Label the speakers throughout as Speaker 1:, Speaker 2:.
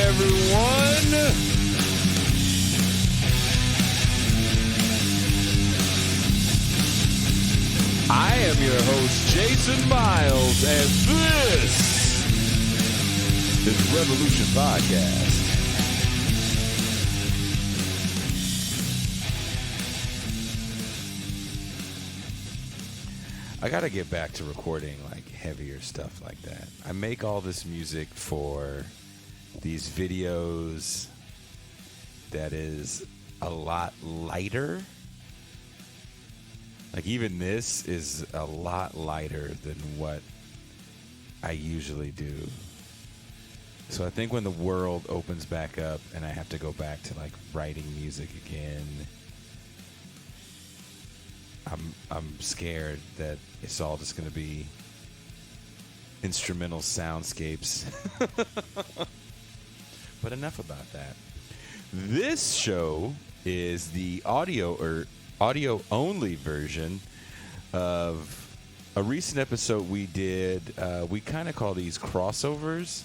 Speaker 1: everyone. I am your host, Jason Miles, and this is Revolution Podcast. I gotta get back to recording like heavier stuff like that. I make all this music for these videos that is a lot lighter. Like even this is a lot lighter than what I usually do. So I think when the world opens back up and I have to go back to like writing music again, I'm scared that it's all just going to be instrumental soundscapes. But enough about that. This show is the audio only version of a recent episode we did. We kind of call these crossovers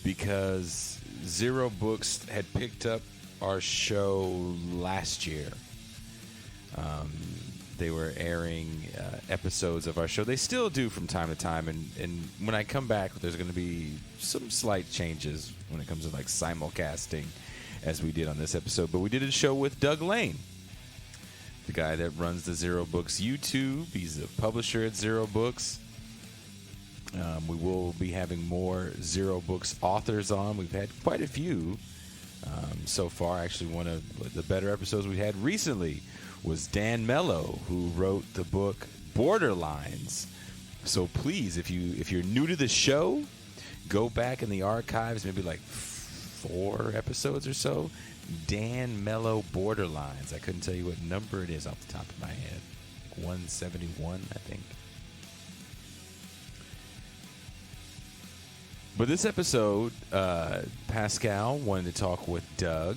Speaker 1: because Zero Books had picked up our show last year. They were airing episodes of our show. They still do from time to time, and when I come back, there's going to be some slight changes when it comes to like simulcasting, as we did on this episode. But we did a show with Doug Lain, the guy that runs the Zero Books YouTube. He's a publisher at Zero Books. We will be having more Zero Books authors on. We've had quite a few so far. Actually, one of the better episodes we had recently was Dan Mello, who wrote the book Borderlines. So please, if you're new to the show, go back in the archives, maybe like 4 episodes or so. Dan Mello Borderlines. I couldn't tell you what number it is off the top of my head. Like 171, I think. But this episode, Pascal wanted to talk with Doug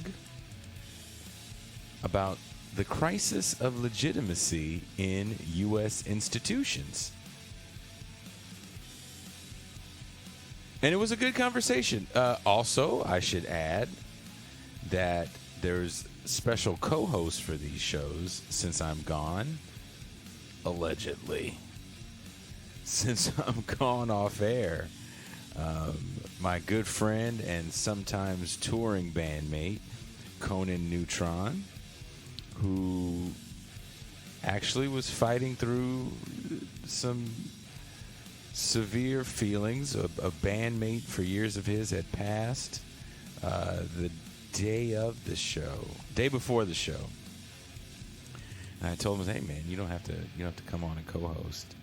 Speaker 1: about the crisis of legitimacy in U.S. institutions. And it was a good conversation. Also, I should add that there's special co-hosts for these shows since I'm gone. Allegedly. Since I'm gone off air. My good friend and sometimes touring bandmate, Conan Neutron, who actually was fighting through some severe feelings. A bandmate for years of his had passed the day before the show. And I told him, "Hey man, you don't have to come on and co-host."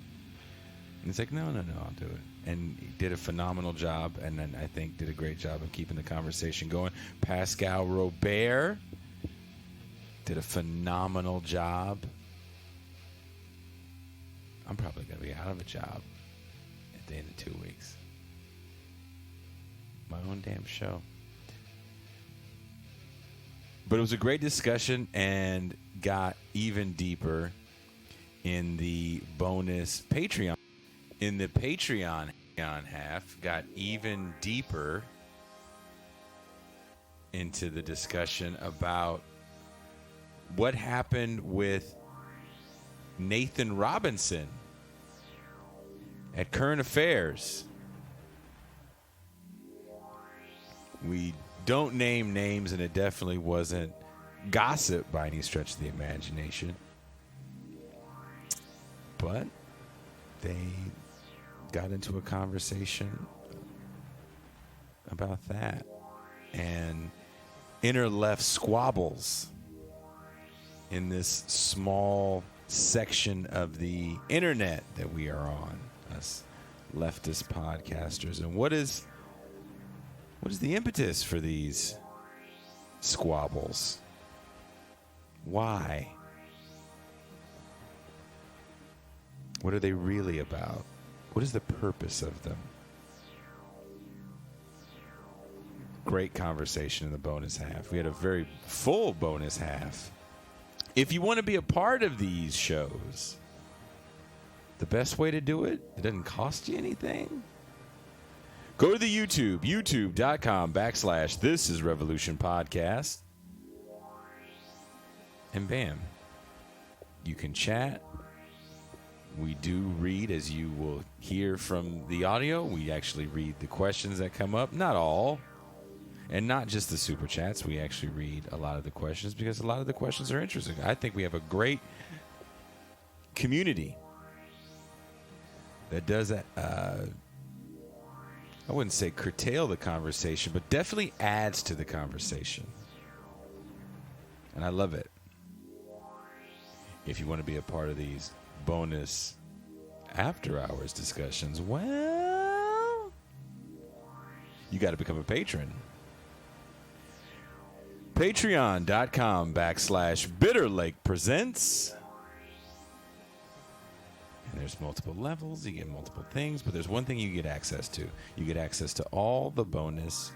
Speaker 1: And he's like, "No, I'll do it." And he did a phenomenal job, and then I think did a great job of keeping the conversation going. Pascal Robert did a phenomenal job. I'm probably going to be out of a job at the end of 2 weeks. My own damn show. But it was a great discussion and got even deeper in the bonus Patreon. In the Patreon half, got even deeper into the discussion about what happened with Nathan Robinson at Current Affairs. We don't name names, and it definitely wasn't gossip by any stretch of the imagination. But they got into a conversation about that and inner left squabbles in this small section of the internet that we are on, us leftist podcasters. And what is the impetus for these squabbles? Why? What are they really about? What is the purpose of them? Great conversation in the bonus half. We had a very full bonus half. If you want to be a part of these shows, the best way to do it, it doesn't cost you anything. Go to the youtube.com/This is Revolution Podcast. And bam, you can chat. We do read, as you will hear from the audio. We actually read the questions that come up. Not all. And not just the super chats. We actually read a lot of the questions because a lot of the questions are interesting. I think we have a great community that does that. I wouldn't say curtail the conversation, but definitely adds to the conversation. And I love it. If you want to be a part of these bonus after hours discussions, well, you got to become a patron. Patreon.com/Bitterlake Presents. And there's multiple levels. You get multiple things, but there's one thing you get access to. You get access to all the bonus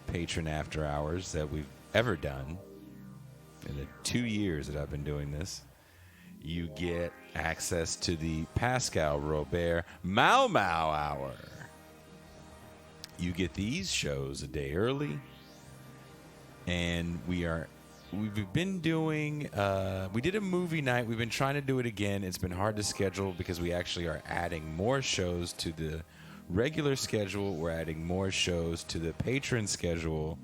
Speaker 1: patron after hours that we've ever done in the 2 years that I've been doing this. You get access to the Pascal Robert Mau Mau Hour. You get these shows a day early. And we've been doing, we did a movie night. We've been trying to do it again. It's been hard to schedule because we actually are adding more shows to the regular schedule. We're adding more shows to the patron schedule.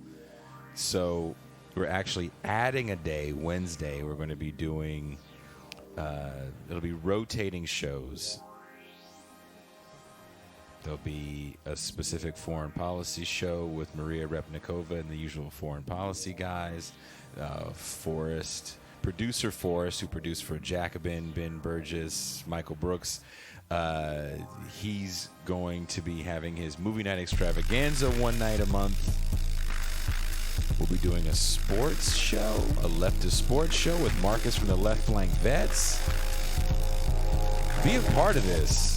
Speaker 1: So we're actually adding a day, Wednesday. We're going to be doing, it'll be rotating shows. There'll be a specific foreign policy show with Maria Repnikova and the usual foreign policy guys. Producer Forrest, who produced for Jacobin, Ben Burgess, Michael Brooks. He's going to be having his movie night extravaganza one night a month. We'll be doing a sports show, a leftist sports show with Marcus from the Left Flank Vets. Be a part of this.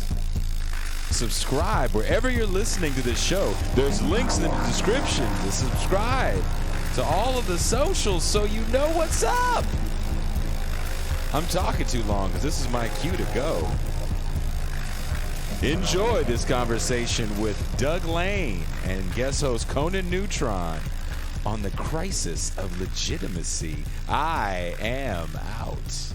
Speaker 1: Subscribe wherever you're listening to this show. There's links in the description to subscribe to all of the socials so you know what's up. I'm talking too long because this is my cue to go. Enjoy this conversation with Doug Lain and guest host Conan Neutron on the Crisis of Legitimacy. I am out.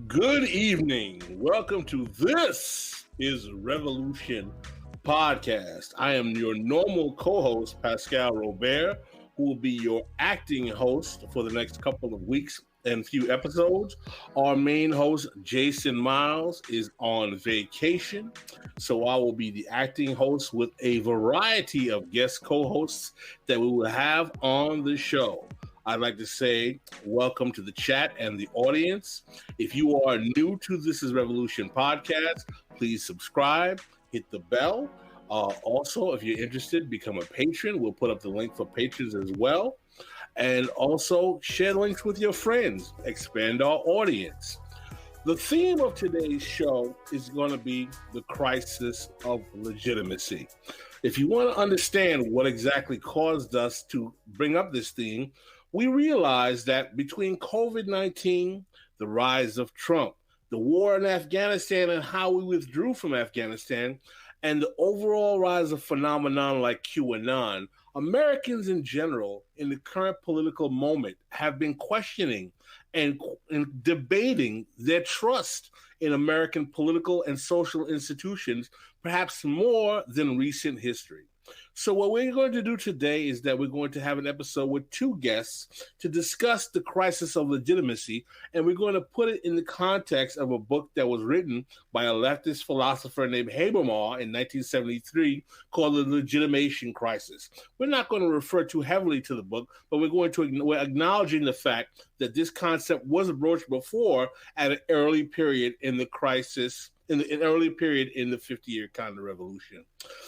Speaker 2: Good evening. Welcome to This is Revolution Podcast. I am your normal co-host, Pascal Robert, who will be your acting host for the next couple of weeks and few episodes. Our main host, Jason Miles, is on vacation, so I will be the acting host with a variety of guest co-hosts that we will have on the show. I'd like to say welcome to the chat and the audience. If you are new to This is Revolution Podcast, please subscribe, hit the bell. Also, if you're interested, become a patron. We'll put up the link for patrons as well. And also share links with your friends. Expand our audience. The theme of today's show is going to be the crisis of legitimacy. If you want to understand what exactly caused us to bring up this theme, we realize that between COVID-19, the rise of Trump, the war in Afghanistan and how we withdrew from Afghanistan, and the overall rise of phenomenon like QAnon, Americans in general in the current political moment have been questioning and debating their trust in American political and social institutions, perhaps more than recent history. So what we're going to do today is that we're going to have an episode with two guests to discuss the crisis of legitimacy, and we're going to put it in the context of a book that was written by a leftist philosopher named Habermas in 1973 called The Legitimation Crisis. We're not going to refer too heavily to the book, but we're acknowledging the fact that this concept was broached before at an early period in the crisis, in an early period in the 50-year counter-revolution.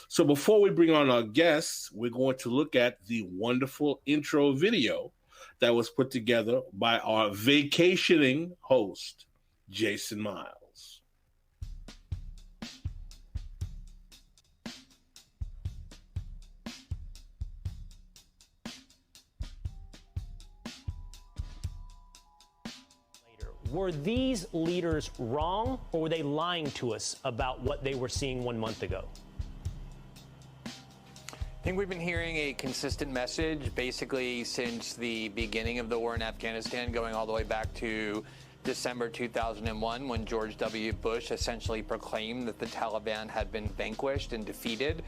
Speaker 2: So before we bring on our guests, we're going to look at the wonderful intro video that was put together by our vacationing host, Jason Miles.
Speaker 3: Were these leaders wrong, or were they lying to us about what they were seeing 1 month ago?
Speaker 4: I think we've been hearing a consistent message basically since the beginning of the war in Afghanistan, going all the way back to December 2001, when George W. Bush essentially proclaimed that the Taliban had been vanquished and defeated.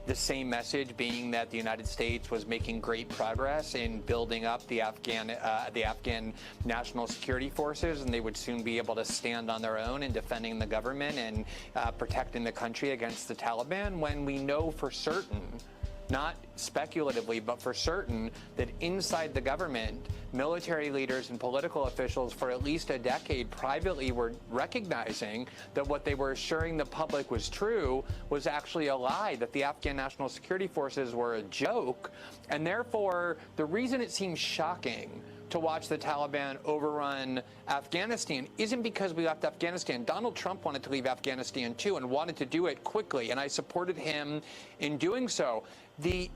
Speaker 4: The same message being that the United States was making great progress in building up the Afghan National Security Forces, and they would soon be able to stand on their own in defending the government and protecting the country against the Taliban, when we know for certain, not speculatively, but for certain, that inside the government, military leaders and political officials for at least a decade privately were recognizing that what they were assuring the public was true was actually a lie, that the Afghan National Security Forces were a joke. And therefore, the reason it seems shocking to watch the Taliban overrun Afghanistan isn't because we left Afghanistan. Donald Trump wanted to leave Afghanistan too, and wanted to do it quickly, and I supported him in doing so. The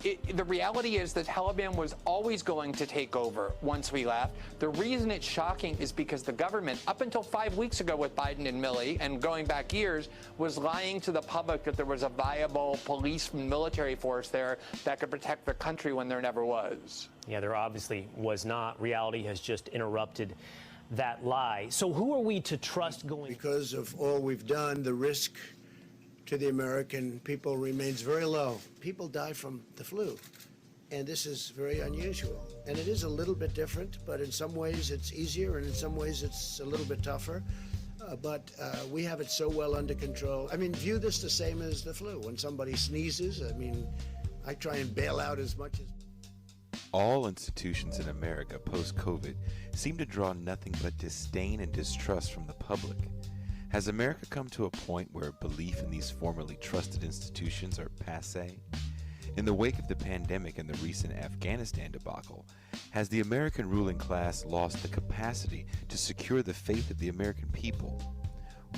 Speaker 4: reality is the Taliban was always going to take over once we left. The reason it's shocking is because the government, up until 5 weeks ago with Biden and Milley, and going back years, was lying to the public that there was a viable police and military force there that could protect the country when there never was.
Speaker 3: Yeah, there obviously was not. Reality has just interrupted that lie. So who are we to trust going?
Speaker 5: Because of all we've done, the risk to the American people remains very low. People die from the flu, and this is very unusual. And it is a little bit different, but in some ways it's easier, and in some ways it's a little bit tougher. But we have it so well under control. I mean, view this the same as the flu. When somebody sneezes, I mean, I try and bail out as much as...
Speaker 1: All institutions in America post-COVID seem to draw nothing but disdain and distrust from the public. Has America come to a point where belief in these formerly trusted institutions are passe? In the wake of the pandemic and the recent Afghanistan debacle, has the American ruling class lost the capacity to secure the faith of the American people?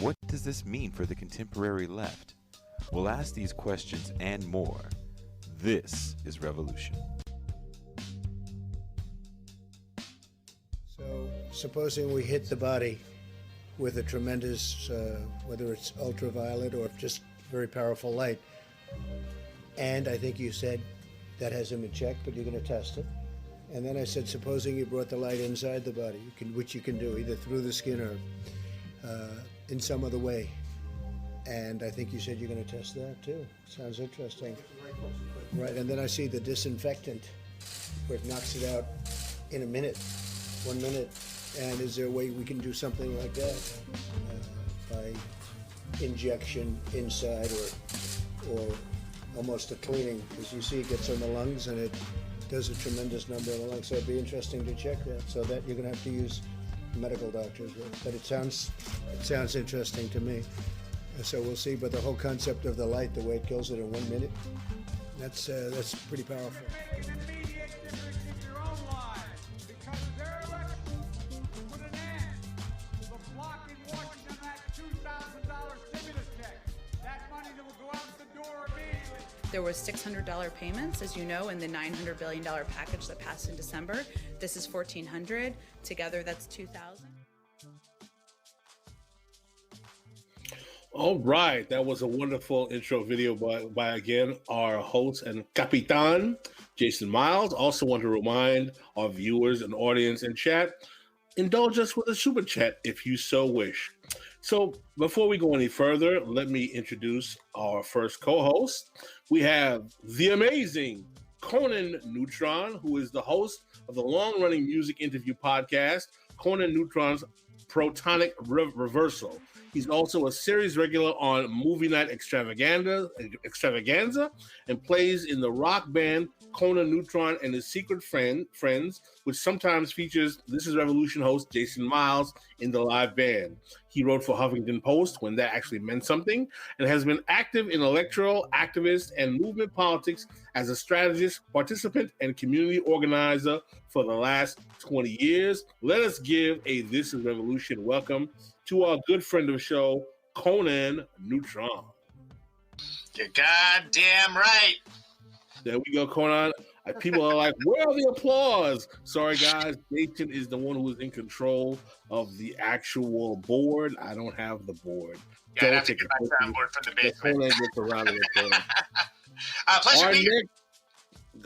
Speaker 1: What does this mean for the contemporary left? We'll ask these questions and more. This is Revolution.
Speaker 5: So, supposing we hit the body with a tremendous, whether it's ultraviolet or just very powerful light. And I think you said that hasn't been checked, but you're going to test it. And then I said, supposing you brought the light inside the body, which you can do either through the skin or in some other way. And I think you said you're going to test that too. Sounds interesting. Right, and then I see the disinfectant, where it knocks it out in a minute, 1 minute. And is there a way we can do something like that by injection inside or almost a cleaning? Because you see it gets on the lungs and it does a tremendous number on the lungs. So it'd be interesting to check that. So that you're going to have to use medical doctors with. But it sounds interesting to me. So we'll see. But the whole concept of the light, the way it kills it in 1 minute, that's pretty powerful.
Speaker 6: There was $600 payments, as you know, in the $900 billion package that passed in December. This is $1,400. Together, that's $2,000.
Speaker 2: All right, that was a wonderful intro video by again our host and Capitan, Jason Miles. Also want to remind our viewers and audience in chat, indulge us with a super chat if you so wish. So before we go any further, let me introduce our first co-host. We have the amazing Conan Neutron, who is the host of the long-running music interview podcast, Conan Neutron's Protonic Reversal. He's also a series regular on Movie Night Extravaganza and plays in the rock band Conan Neutron and his Secret Friends, which sometimes features This Is Revolution host Jason Miles in the live band. He wrote for Huffington Post when that actually meant something, and has been active in electoral, activist, and movement politics as a strategist, participant, and community organizer for the last 20 years. Let us give a This Is Revolution welcome to our good friend of the show, Conan Neutron.
Speaker 7: You're goddamn right.
Speaker 2: There we go, Conan. People are like, where are the applause? Sorry, guys. Jason is the one who is in control of the actual board. I don't have the board.
Speaker 7: Yeah, I have to get my soundboard from the basement.
Speaker 2: Conan gets a round of applause.
Speaker 7: Pleasure to be here.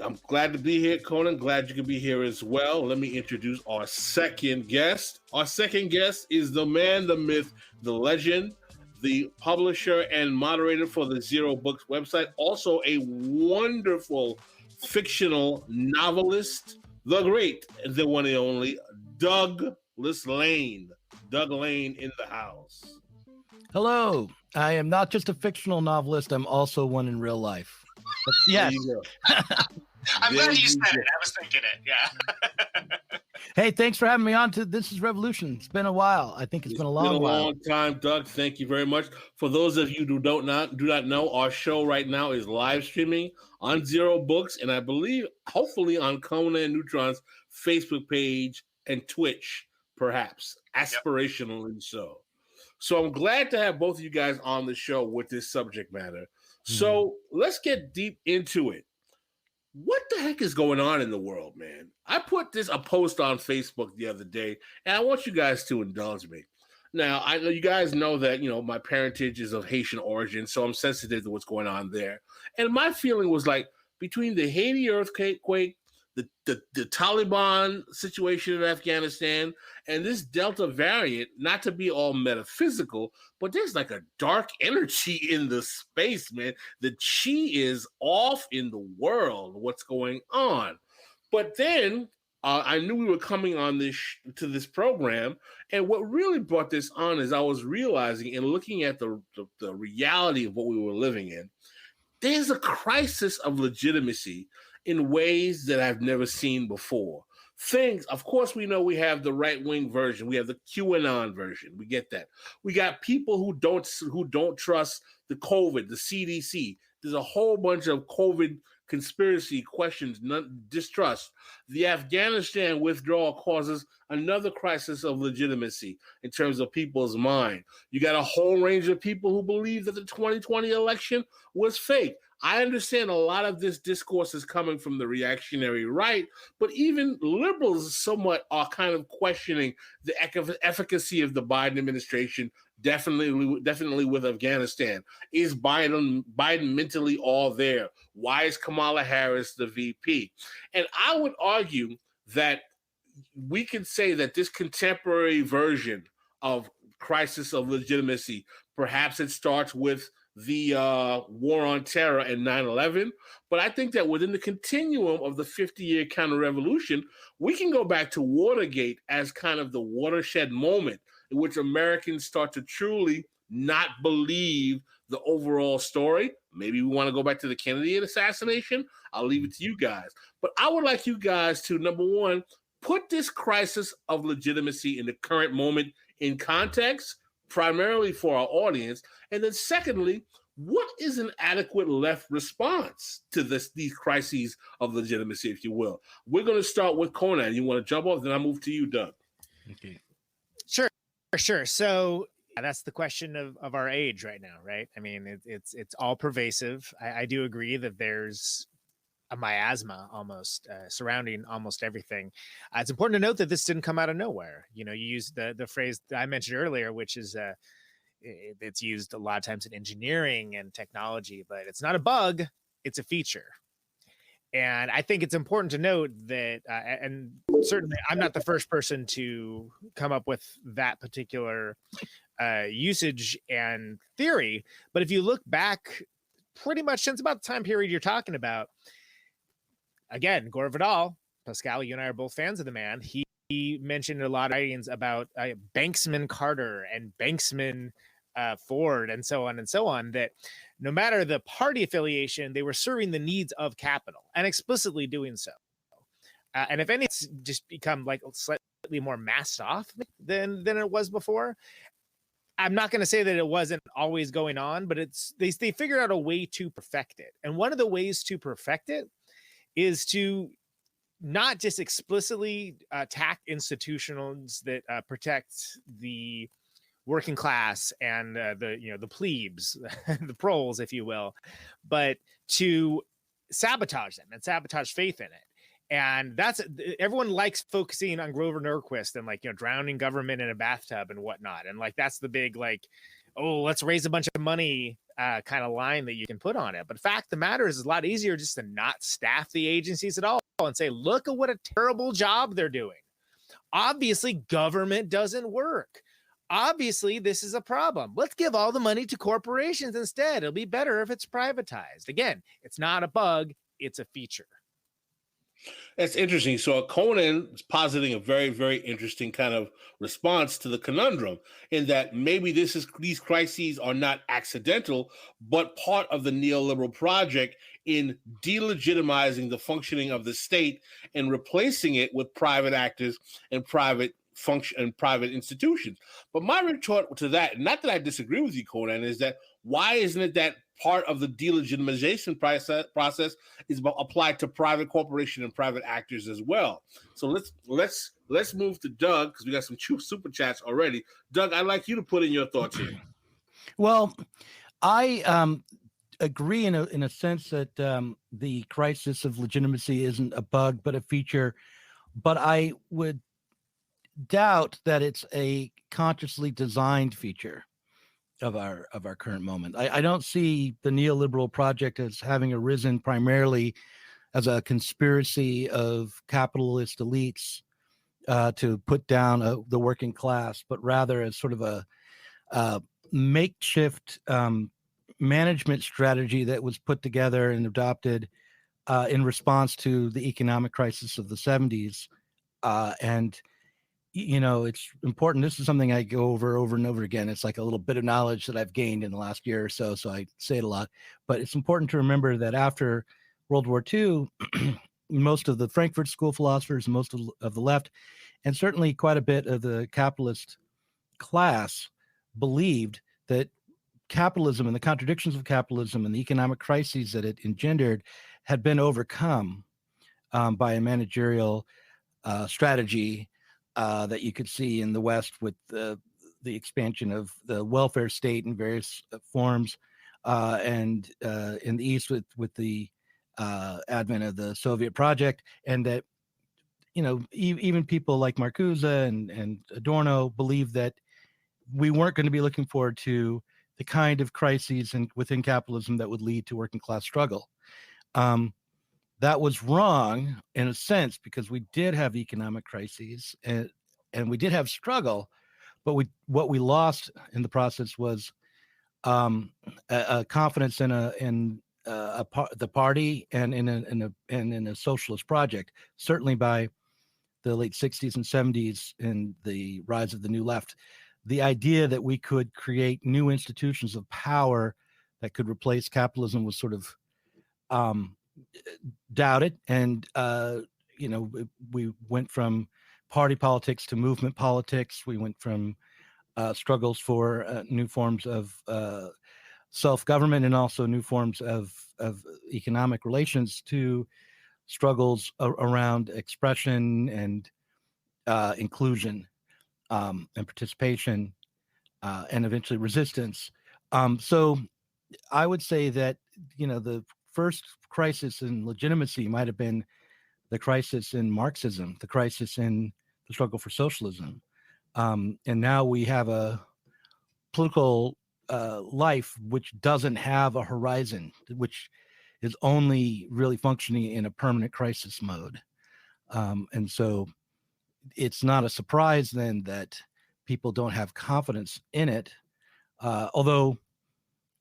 Speaker 2: I'm glad to be here, Conan. Glad you could be here as well. Let me introduce our second guest. Our second guest is the man, the myth, the legend, the publisher and moderator for the Zero Books website, also a wonderful fictional novelist, the great, the one and only Douglas Lain. Doug Lain in the house.
Speaker 8: Hello. I am not just a fictional novelist. I'm also one in real life. But yes.
Speaker 7: I'm glad you said it. I was thinking it. Yeah.
Speaker 8: Hey, thanks for having me on to This Is Revolution. It's been a while. I think it's been a long while.
Speaker 2: Long time, Doug. Thank you very much. For those of you who do not know, our show right now is live streaming on Zero Books, and I believe, hopefully, on Conan Neutron's Facebook page and Twitch, perhaps, aspirationally so. So I'm glad to have both of you guys on the show with this subject matter. So let's get deep into it. What the heck is going on in the world, man? I put a post on Facebook the other day, and I want you guys to indulge me. Now, I know you guys know that, my parentage is of Haitian origin, so I'm sensitive to what's going on there. And my feeling was like, between the Haiti earthquake, the Taliban situation in Afghanistan, and this Delta variant, not to be all metaphysical, but there's like a dark energy in the space, man. The chi is off in the world, what's going on. But then I knew we were coming on to this program, and what really brought this on is I was realizing and looking at the reality of what we were living in. There's a crisis of legitimacy in ways that I've never seen before. Things, of course, we know we have the right-wing version. We have the QAnon version. We get that. We got people who don't trust the COVID, the CDC. There's a whole bunch of COVID conspiracy questions, distrust. The Afghanistan withdrawal causes another crisis of legitimacy in terms of people's mind. You got a whole range of people who believe that the 2020 election was fake. I understand a lot of this discourse is coming from the reactionary right, but even liberals somewhat are kind of questioning the efficacy of the Biden administration, definitely with Afghanistan. Is Biden mentally all there? Why is Kamala Harris the VP? And I would argue that we can say that this contemporary version of crisis of legitimacy, perhaps it starts with the war on terror and 9/11. But I think that within the continuum of the 50-year counter-revolution, we can go back to Watergate as kind of the watershed moment in which Americans start to truly not believe the overall story. Maybe we want to go back to the Kennedy assassination. I'll leave it to you guys. But I would like you guys to, number one, put this crisis of legitimacy in the current moment in context, primarily for our audience. And then secondly, what is an adequate left response to these crises of legitimacy, if you will? We're going to start with Conan. You want to jump off? Then I'll move to you, Doug.
Speaker 9: Okay. Sure. So, that's the question of our age right now, right? I mean, it's all pervasive. I do agree that there's a miasma almost surrounding almost everything. It's important to note that this didn't come out of nowhere. You used the phrase that I mentioned earlier, which is it's used a lot of times in engineering and technology, but it's not a bug, it's a feature. And I think it's important to note that, and certainly I'm not the first person to come up with that particular usage and theory. But if you look back pretty much since about the time period you're talking about, again, Gore Vidal, Pascal, you and I are both fans of the man. He mentioned a lot of writings about Banksman Carter and Banksman Ford and so on, that no matter the party affiliation, they were serving the needs of capital and explicitly doing so. And if any, it's just become like slightly more masked off than it was before. I'm not going to say that it wasn't always going on, but they figured out a way to perfect it. And one of the ways to perfect it is to not just explicitly attack institutions that protect the working class and the plebes, the proles, if you will, but to sabotage them and sabotage faith in it. And that's, everyone likes focusing on Grover Norquist and drowning government in a bathtub and whatnot. And that's the big oh, let's raise a bunch of money kind of line that you can put on it. But the fact of the matter is, it's a lot easier just to not staff the agencies at all and say, look at what a terrible job they're doing. Obviously, government doesn't work. Obviously, this is a problem. Let's give all the money to corporations instead. It'll be better if it's privatized. Again, it's not a bug, it's a feature.
Speaker 2: That's interesting. So Conan is positing a very, very interesting kind of response to the conundrum, in that maybe these crises are not accidental, but part of the neoliberal project in delegitimizing the functioning of the state and replacing it with private actors and private function and private institutions. But my retort to that, not that I disagree with you, Conan, is that why isn't it that part of the delegitimization process is applied to private corporation and private actors as well? So let's move to Doug, because we got some super chats already. Doug, I'd like you to put in your thoughts here.
Speaker 8: Well, I agree in a sense that the crisis of legitimacy isn't a bug but a feature, but I would doubt that it's a consciously designed feature of our current moment. I don't see the neoliberal project as having arisen primarily as a conspiracy of capitalist elites to put down the working class, but rather as sort of a makeshift management strategy that was put together and adopted in response to the economic crisis of the 70s. And it's important. This is something I go over and over again. It's like a little bit of knowledge that I've gained in the last year or so I say it a lot. But it's important to remember that after World War II, most of the Frankfurt School philosophers, most of the left, and certainly quite a bit of the capitalist class believed that capitalism and the contradictions of capitalism and the economic crises that it engendered had been overcome by a managerial strategy that you could see in the West with the expansion of the welfare state in various forms, and in the East with the advent of the Soviet project, and that even people like Marcuse and Adorno believed that we weren't going to be looking forward to the kind of crises within capitalism that would lead to working class struggle. That was wrong in a sense, because we did have economic crises and we did have struggle, but what we lost in the process was a confidence in the party and in a socialist project. Certainly by the late 60s and 70s and the rise of the New Left, the idea that we could create new institutions of power that could replace capitalism was sort of doubted. And we went from party politics to movement politics. We went from struggles for new forms of self-government and also new forms of economic relations to struggles around expression and inclusion and participation and eventually resistance. So I would say that, the first crisis in legitimacy might have been the crisis in Marxism, the crisis in the struggle for socialism. And now we have a political life which doesn't have a horizon, which is only really functioning in a permanent crisis mode. And so it's not a surprise then that people don't have confidence in it, although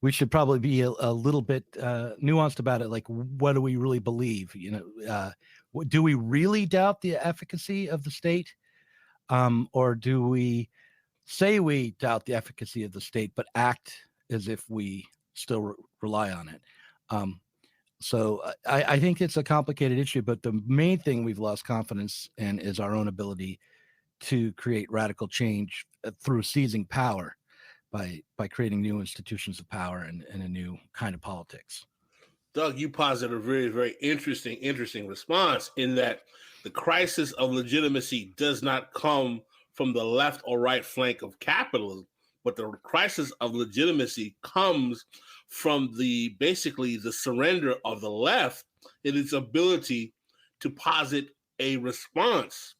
Speaker 8: we should probably be a little bit nuanced about it. Like, what do we really believe? Do we really doubt the efficacy of the state? Or do we say we doubt the efficacy of the state, but act as if we still rely on it? So I think it's a complicated issue, but the main thing we've lost confidence in is our own ability to create radical change through seizing power by creating new institutions of power and a new kind of politics.
Speaker 2: Doug, you posit a very, very interesting response in that the crisis of legitimacy does not come from the left or right flank of capitalism, but the crisis of legitimacy comes from basically the surrender of the left in its ability to posit a response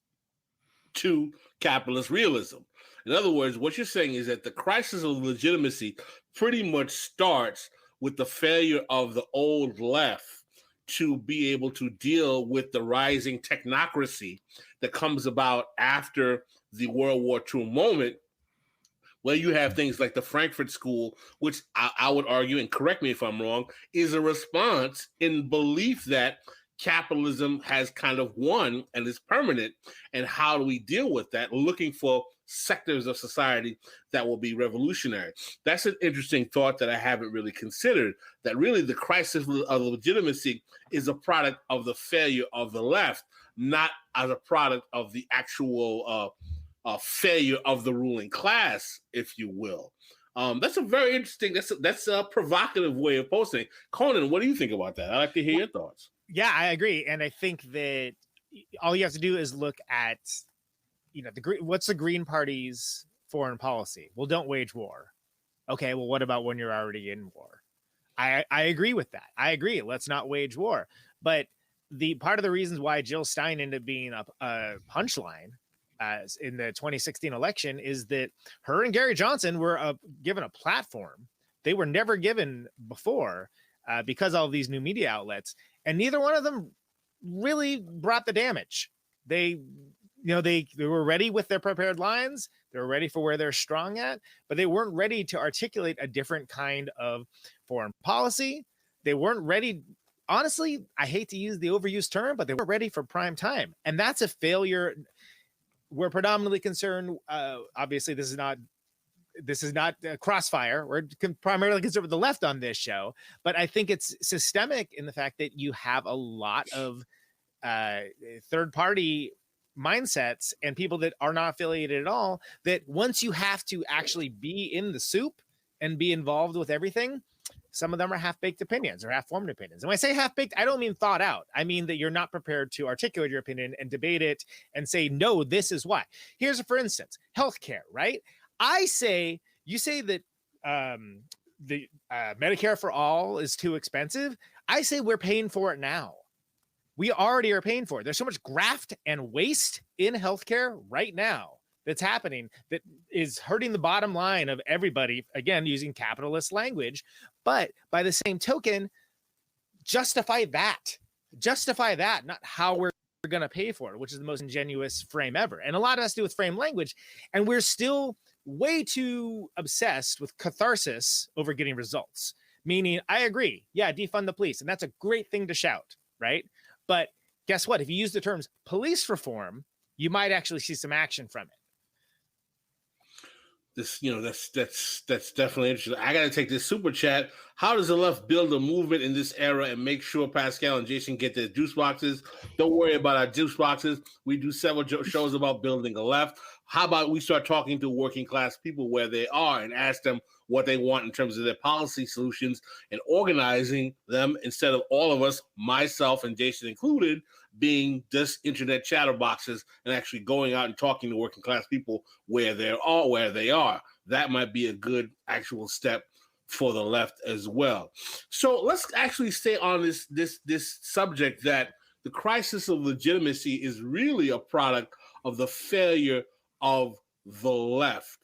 Speaker 2: to capitalist realism. In other words, what you're saying is that the crisis of legitimacy pretty much starts with the failure of the old left to be able to deal with the rising technocracy that comes about after the World War II moment, where you have things like the Frankfurt School, which I would argue, and correct me if I'm wrong, is a response in belief that capitalism has kind of won and is permanent. And how do we deal with that? Looking for sectors of society that will be revolutionary. That's an interesting thought that I haven't really considered, that really the crisis of legitimacy is a product of the failure of the left, not as a product of the actual failure of the ruling class, if you will. That's a very interesting, that's a provocative way of posting. Conan, what do you think about that? I'd like to hear your thoughts.
Speaker 9: Yeah, I agree. And I think that all you have to do is look at, what's the Green Party's foreign policy? Well, don't wage war. Okay, well, what about when you're already in war? I agree with that. I agree. Let's not wage war. But the part of the reasons why Jill Stein ended up being a punchline in the 2016 election is that her and Gary Johnson were given a platform they were never given before because of all these new media outlets, and neither one of them really brought the damage. They were ready with their prepared lines. They were ready for where they're strong at, but they weren't ready to articulate a different kind of foreign policy. They weren't ready. Honestly, I hate to use the overused term, but they weren't ready for prime time. And that's a failure. We're predominantly concerned. Obviously, this is not a crossfire. We're primarily concerned with the left on this show, but I think it's systemic in the fact that you have a lot of third-party mindsets and people that are not affiliated at all, that once you have to actually be in the soup and be involved with everything, some of them are half-baked opinions or half-formed opinions. And when I say half-baked, I don't mean thought out. I mean that you're not prepared to articulate your opinion and debate it and say, no, this is why. Here's, for instance, healthcare, right? You say that the Medicare for all is too expensive. I say we're paying for it now. We already are paying for it. There's so much graft and waste in healthcare right now that's happening that is hurting the bottom line of everybody, again, using capitalist language. But by the same token, justify that, not how we're going to pay for it, which is the most ingenuous frame ever. And a lot has to do with frame language. And we're still way too obsessed with catharsis over getting results. Meaning, I agree. Yeah, defund the police. And that's a great thing to shout, right? But guess what? If you use the terms police reform, you might actually see some action from it.
Speaker 2: That's definitely interesting. I got to take this super chat. How does the left build a movement in this era and make sure Pascal and Jason get their juice boxes? Don't worry about our juice boxes. We do several shows about building a left. How about we start talking to working class people where they are and ask them what they want in terms of their policy solutions and organizing them instead of all of us, myself and Jason included, being just internet chatterboxes and actually going out and talking to working class people where they are. That might be a good actual step for the left as well. So let's actually stay on this subject that the crisis of legitimacy is really a product of the failure of the left.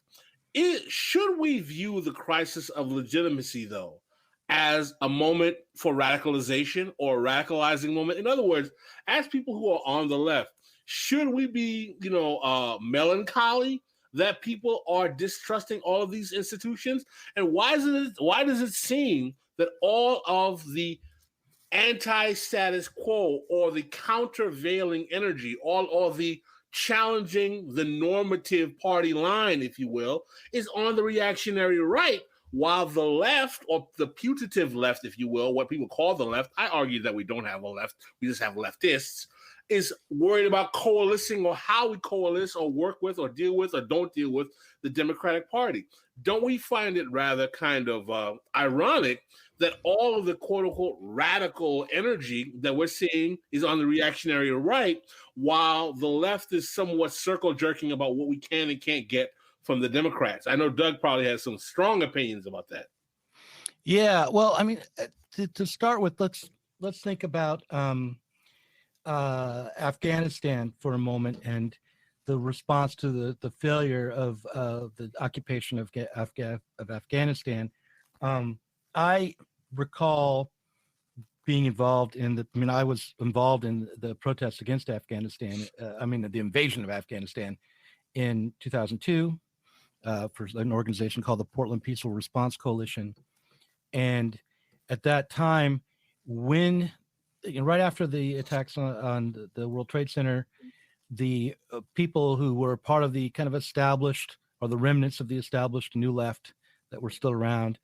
Speaker 2: Should we view the crisis of legitimacy, though, as a moment for radicalization or a radicalizing moment? In other words, as people who are on the left, should we be, melancholy that people are distrusting all of these institutions? And why does it seem that all of the anti-status quo or the countervailing energy, all of the challenging the normative party line, if you will, is on the reactionary right, while the left, or the putative left, if you will, what people call the left — I argue that we don't have a left, we just have leftists — is worried about coalescing, or how we coalesce or work with or deal with or don't deal with the Democratic Party. Don't we find it rather kind of ironic that all of the quote-unquote radical energy that we're seeing is on the reactionary right, while the left is somewhat circle jerking about what we can and can't get from the Democrats? I know Doug probably has some strong opinions about that.
Speaker 8: Yeah, well, I mean, to start with, let's think about Afghanistan for a moment and the response to the failure of the occupation of Afghanistan. I recall being involved in I was involved in the protests against Afghanistan. The invasion of Afghanistan in 2002 for an organization called the Portland Peaceful Response Coalition. And at that time, when right after the attacks on the World Trade Center, the people who were part of the kind of established, or the remnants of the established New Left that were still around,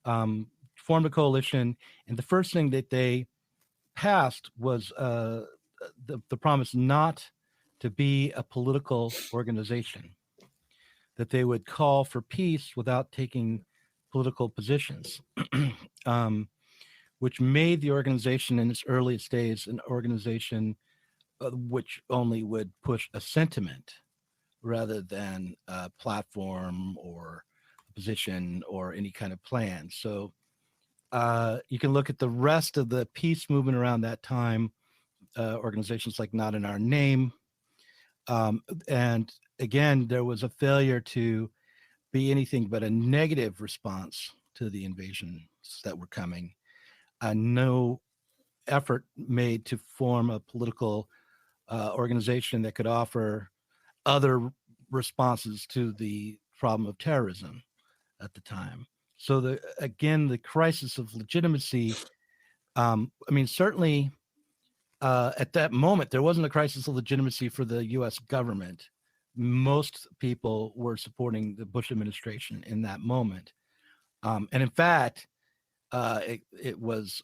Speaker 8: formed a coalition. And the first thing that they passed was the promise not to be a political organization, that they would call for peace without taking political positions, which made the organization in its earliest days an organization which only would push a sentiment rather than a platform or a position or any kind of plan. So you can look at the rest of the peace movement around that time, organizations like Not in Our Name. And again, there was a failure to be anything but a negative response to the invasions that were coming. No effort made to form a political organization that could offer other responses to the problem of terrorism at the time. So the crisis of legitimacy, certainly at that moment, there wasn't a crisis of legitimacy for the US government. Most people were supporting the Bush administration in that moment. And in fact, it was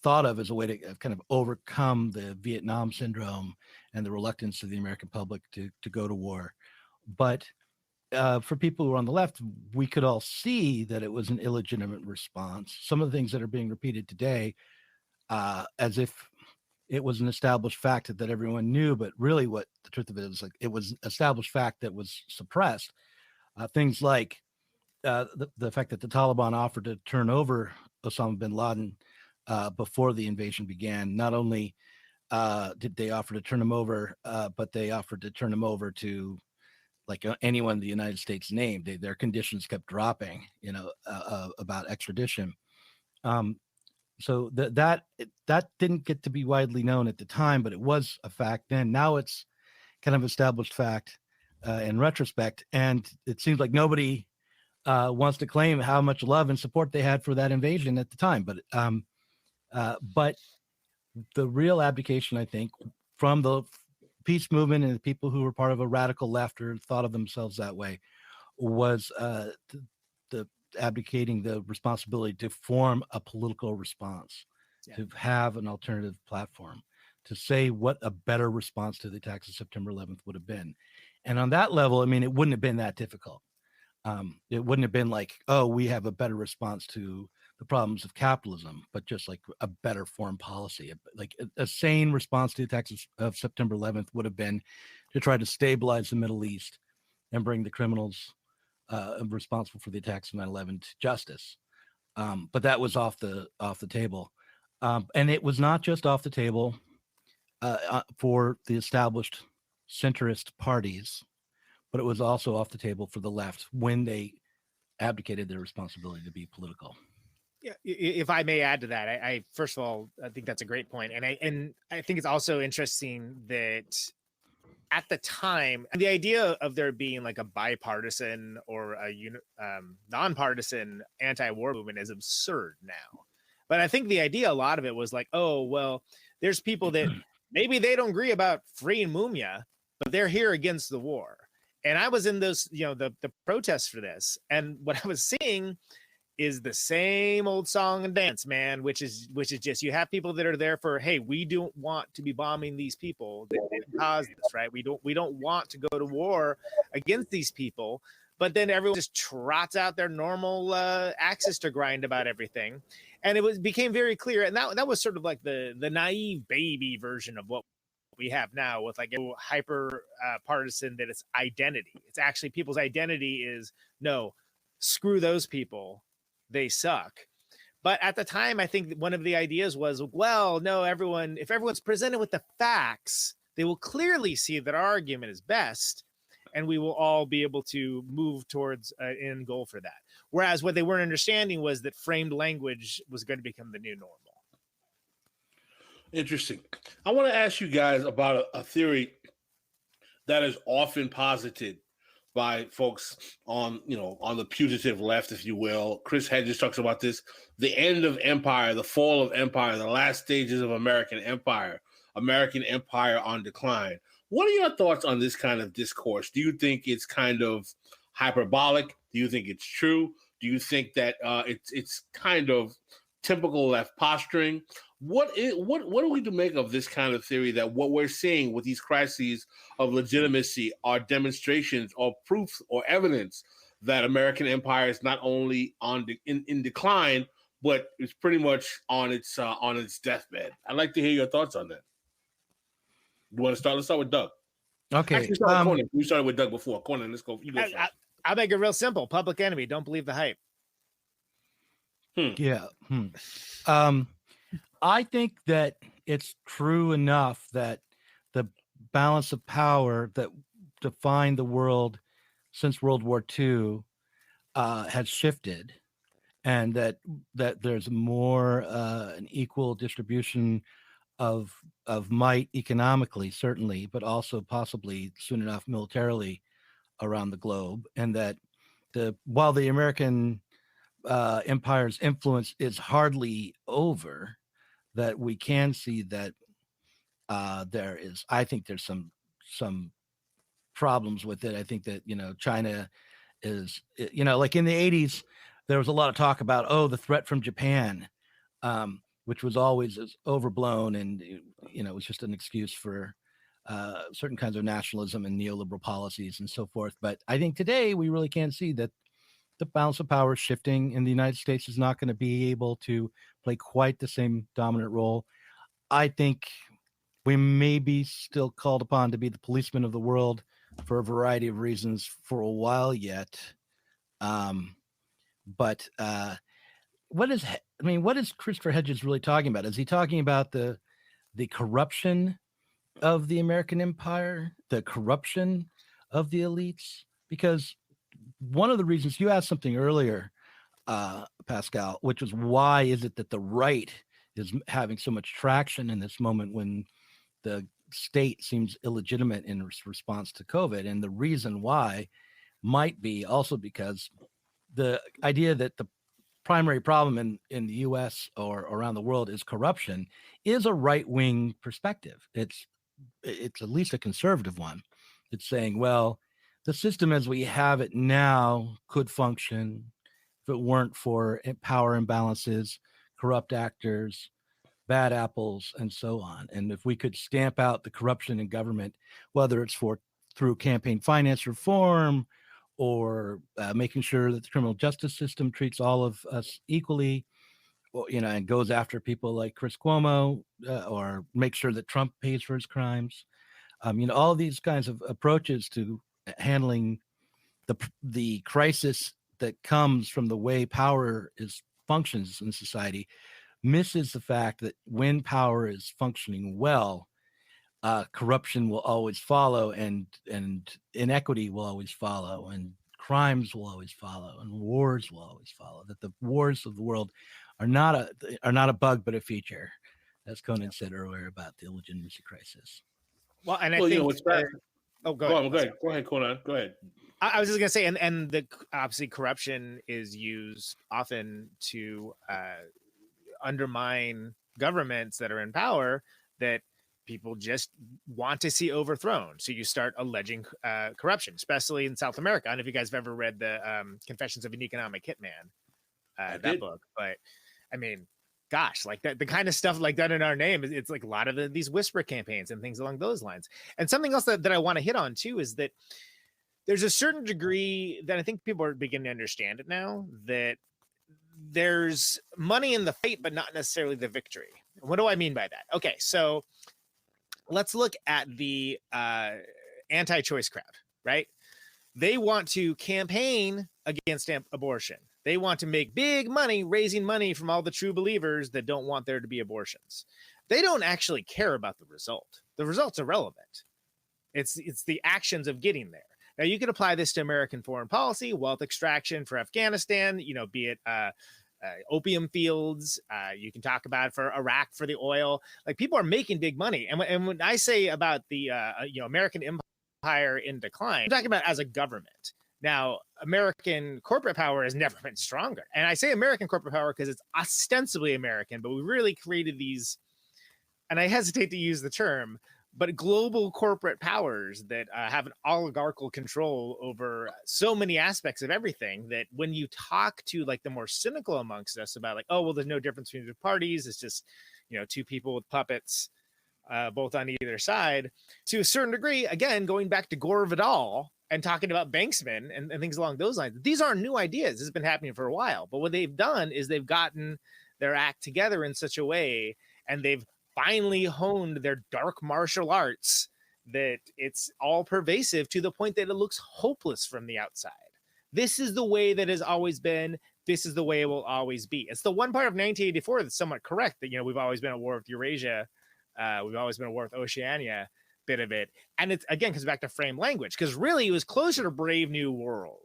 Speaker 8: thought of as a way to kind of overcome the Vietnam syndrome and the reluctance of the American public to go to war. But for people who are on the left, we could all see that it was an illegitimate response. Some of the things that are being repeated today, as if it was an established fact that everyone knew, but really what the truth of it is, like, it was an established fact that was suppressed. Things like the fact that the Taliban offered to turn over Osama bin Laden before the invasion began. Not only did they offer to turn him over, but they offered to turn him over to anyone the United States named. Their conditions kept dropping, about extradition. So that didn't get to be widely known at the time, but it was a fact then. Now it's kind of established fact in retrospect, and it seems like nobody wants to claim how much love and support they had for that invasion at the time. But the real abdication, I think, from the peace movement and the people who were part of a radical left or thought of themselves that way, was the abdicating the responsibility to form a political response, to have an alternative platform, to say what a better response to the attacks of September 11th would have been. And on that level, it wouldn't have been that difficult. It wouldn't have been like, oh, we have a better response to the problems of capitalism, but just like a better foreign policy. Like a sane response to the attacks of September 11th would have been to try to stabilize the Middle East and bring the criminals responsible for the attacks of 9/11 to justice. But that was off the table. And it was not just off the table for the established centrist parties, but it was also off the table for the left when they abdicated their responsibility to be political.
Speaker 9: Yeah, if I may add to that, I first of all, I think that's a great point, and I think it's also interesting that at the time, the idea of there being like a bipartisan or a nonpartisan anti-war movement is absurd now. But I think the idea, a lot of it was like, oh, well, there's people that maybe they don't agree about freeing Mumia, but they're here against the war. And I was in those, the protests for this. And what I was seeing is the same old song and dance, man, which is just, you have people that are there for, hey, we don't want to be bombing these people that caused this, right? We don't want to go to war against these people. But then everyone just trots out their normal axes to grind about everything. And it became very clear. And that was sort of like the naive baby version of what we have now, with like a hyper partisan, that it's identity. It's actually people's identity is, no, screw those people, they suck. But at the time, I think one of the ideas was, well, no, if everyone's presented with the facts, they will clearly see that our argument is best, and we will all be able to move towards an end goal for that. Whereas what they weren't understanding was that framed language was going to become the new normal.
Speaker 2: Interesting. I want to ask you guys about a theory that is often posited by folks on the putative left, if you will. Chris Hedges talks about this: the end of empire, the fall of empire, the last stages of American empire on decline. What are your thoughts on this kind of discourse? Do you think it's kind of hyperbolic? Do you think it's true? Do you think that it's kind of typical left posturing? What are we to make of this kind of theory, that what we're seeing with these crises of legitimacy are demonstrations or proof or evidence that American empire is not only in decline, but it's pretty much on its deathbed? I'd like to hear your thoughts on that. You want to start? Let's start with Doug.
Speaker 8: Okay.
Speaker 2: Actually, start with Conan. You started with Doug before. Conan, let's go. You go first.
Speaker 9: I'll make it real simple. Public Enemy. Don't believe the hype.
Speaker 8: Yeah. I think that it's true enough that the balance of power that defined the world since World War II has shifted, and that there's more an equal distribution of might economically, certainly, but also possibly soon enough militarily around the globe, and that while the American empire's influence is hardly over, that we can see that I think there's some problems with it. I think that China is, like in the 80s, there was a lot of talk about the threat from Japan, which was always overblown, and it was just an excuse for certain kinds of nationalism and neoliberal policies and so forth. But I think today we really can see that the balance of power is shifting, and the United States is not going to be able to play quite the same dominant role. I think we may be still called upon to be the policeman of the world for a variety of reasons for a while yet. But what is Christopher Hedges really talking about? Is he talking about the corruption of the American empire, the corruption of the elites? Because one of the reasons you asked something earlier, Pascal, which was why is it that the right is having so much traction in this moment when the state seems illegitimate in response to COVID? And the reason why might be also because the idea that the primary problem in the U.S. or around the world is corruption is a right-wing perspective. It's at least a conservative one. It's saying, well, the system as we have it now could function if it weren't for power imbalances, corrupt actors, bad apples, and so on. And if we could stamp out the corruption in government, whether it's through campaign finance reform or making sure that the criminal justice system treats all of us equally, and goes after people like Chris Cuomo, or makes sure that Trump pays for his crimes. All these kinds of approaches to handling the crisis that comes from the way power functions in society misses the fact that when power is functioning well, corruption will always follow, and inequity will always follow, and crimes will always follow, and wars will always follow. That the wars of the world are not a bug but a feature, as Conan said earlier about the legitimacy crisis.
Speaker 9: Well, and I think
Speaker 2: it's back.
Speaker 9: Go
Speaker 2: ahead, Conan. Go ahead.
Speaker 9: I was just gonna say, and the obviously corruption is used often to undermine governments that are in power that people just want to see overthrown. So you start alleging corruption, especially in South America. I don't know if you guys have ever read the Confessions of an Economic Hitman, that book, but I mean, gosh, like that, the kind of stuff like that in our name, it's like a lot of these whisper campaigns and things along those lines. And something else that I want to hit on too is that there's a certain degree that I think people are beginning to understand it now, that there's money in the fight, but not necessarily the victory. What do I mean by that? Okay, so let's look at the anti-choice crowd, right? They want to campaign against abortion. They want to make big money raising money from all the true believers that don't want there to be abortions. They don't actually care about the result. The result's irrelevant. It's the actions of getting there. Now, you can apply this to American foreign policy, wealth extraction for Afghanistan, be it opium fields. You can talk about for Iraq for the oil. Like, people are making big money. And when I say about the American empire in decline, I'm talking about as a government. Now, American corporate power has never been stronger. And I say American corporate power because it's ostensibly American, but we really created these, and I hesitate to use the term, but global corporate powers that have an oligarchical control over so many aspects of everything, that when you talk to like the more cynical amongst us about like, oh, well, there's no difference between the parties. It's just, two people with puppets, both on either side. To a certain degree, again, going back to Gore Vidal and talking about banksmen and things along those lines. These aren't new ideas. This has been happening for a while. But what they've done is they've gotten their act together in such a way, and they've finally honed their dark martial arts, that it's all pervasive to the point that it looks hopeless from the outside. This is the way that has always been. This is the way it will always be. It's the one part of 1984 that's somewhat correct, that, we've always been at war with Eurasia. We've always been at war with Oceania, bit of it. And it, again, comes back to frame language, because really it was closer to Brave New World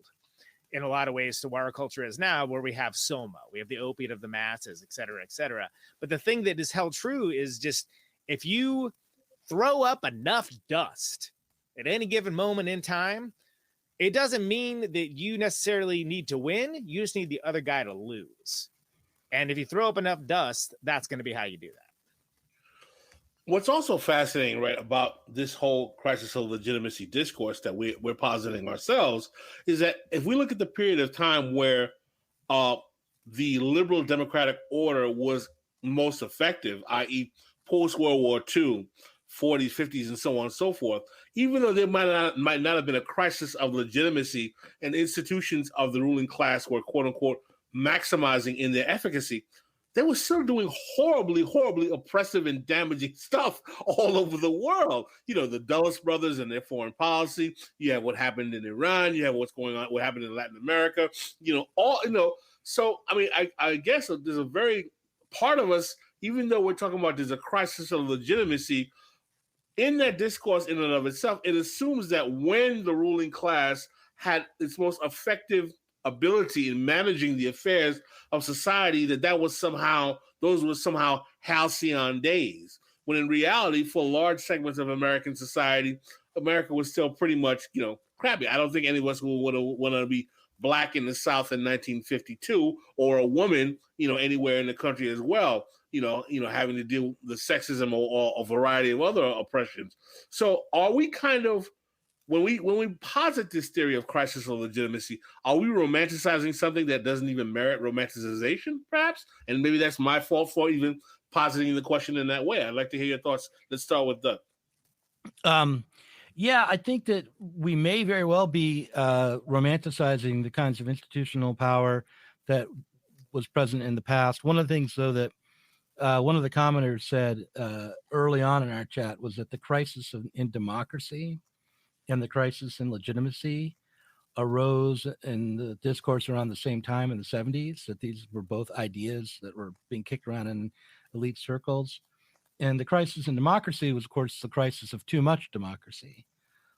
Speaker 9: in a lot of ways to where our culture is now, where we have Soma, we have the opiate of the masses, et cetera, et cetera. But the thing that is held true is just, if you throw up enough dust at any given moment in time, it doesn't mean that you necessarily need to win. You just need the other guy to lose. And if you throw up enough dust, that's going to be how you do that.
Speaker 2: What's also fascinating, right, about this whole crisis of legitimacy discourse that we're positing ourselves is that if we look at the period of time where the liberal democratic order was most effective, i.e. post-World War II, 40s, 50s, and so on and so forth, even though there might not have been a crisis of legitimacy and institutions of the ruling class were, quote-unquote, maximizing in their efficacy, they were still doing horribly, horribly oppressive and damaging stuff all over the world. The Dulles brothers and their foreign policy. You have what happened in Iran. You have what happened in Latin America. So, I mean, I guess there's a very part of us, even though we're talking about there's a crisis of legitimacy, in that discourse in and of itself, it assumes that when the ruling class had its most effective ability in managing the affairs of society, those were somehow halcyon days, when in reality, for large segments of American society, America was still pretty much, crappy. I don't think any of us would want to be black in the South in 1952, or a woman, anywhere in the country as well, having to deal with the sexism or a variety of other oppressions. So are we kind of, when we posit this theory of crisis of legitimacy, are we romanticizing something that doesn't even merit romanticization, perhaps? And maybe that's my fault for even positing the question in that way. I'd like to hear your thoughts. Let's start with Doug.
Speaker 8: Yeah, I think that we may very well be romanticizing the kinds of institutional power that was present in the past. One of the things, though, that one of the commenters said early on in our chat was that the crisis in democracy and the crisis in legitimacy arose in the discourse around the same time in the 70s, that these were both ideas that were being kicked around in elite circles. And the crisis in democracy was, of course, the crisis of too much democracy.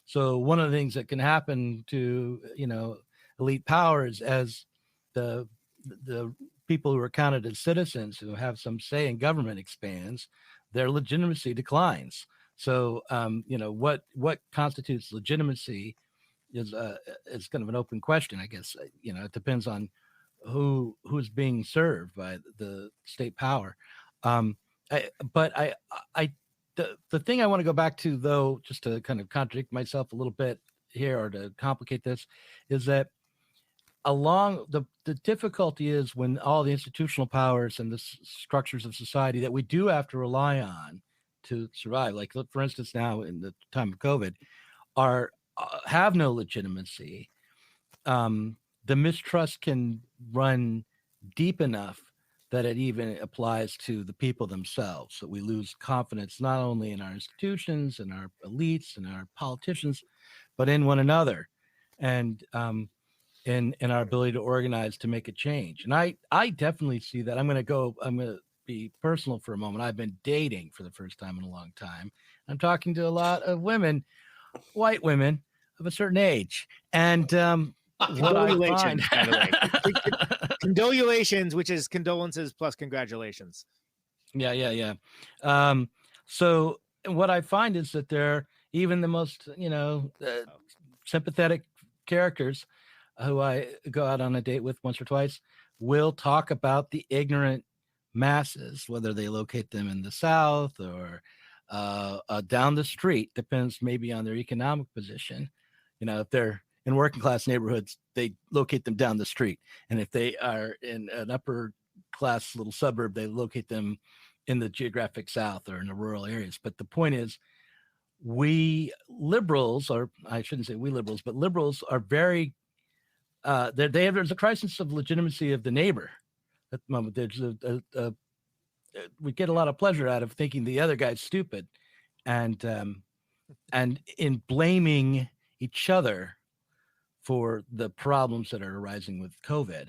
Speaker 8: So one of the things that can happen to, elite powers as the people who are counted as citizens who have some say in government expands, their legitimacy declines. So, what constitutes legitimacy is kind of an open question, I guess. It depends on who's being served by the state power. The thing I want to go back to, though, just to kind of contradict myself a little bit here or to complicate this, is that along the difficulty is when all the institutional powers and the structures of society that we do have to rely on to survive, like for instance, now in the time of COVID, have no legitimacy. The mistrust can run deep enough that it even applies to the people themselves. So we lose confidence not only in our institutions and our elites and our politicians, but in one another, and in our ability to organize to make a change. And I definitely see that. I'm going to be personal for a moment. I've been dating for the first time in a long time. I'm talking to a lot of women, white women of a certain age, and what I find,
Speaker 9: by the way. Condolations, which is condolences plus congratulations.
Speaker 8: Yeah. So what I find is that they're even the most, sympathetic characters who I go out on a date with once or twice will talk about the ignorant masses, whether they locate them in the South or down the street, depends maybe on their economic position. If they're in working class neighborhoods, they locate them down the street. And if they are in an upper class little suburb, they locate them in the geographic South or in the rural areas. But the point is, we liberals, or I shouldn't say we liberals, but liberals are very, there's a crisis of legitimacy of the neighbor at the moment. There's we get a lot of pleasure out of thinking the other guy's stupid, and in blaming each other for the problems that are arising with COVID.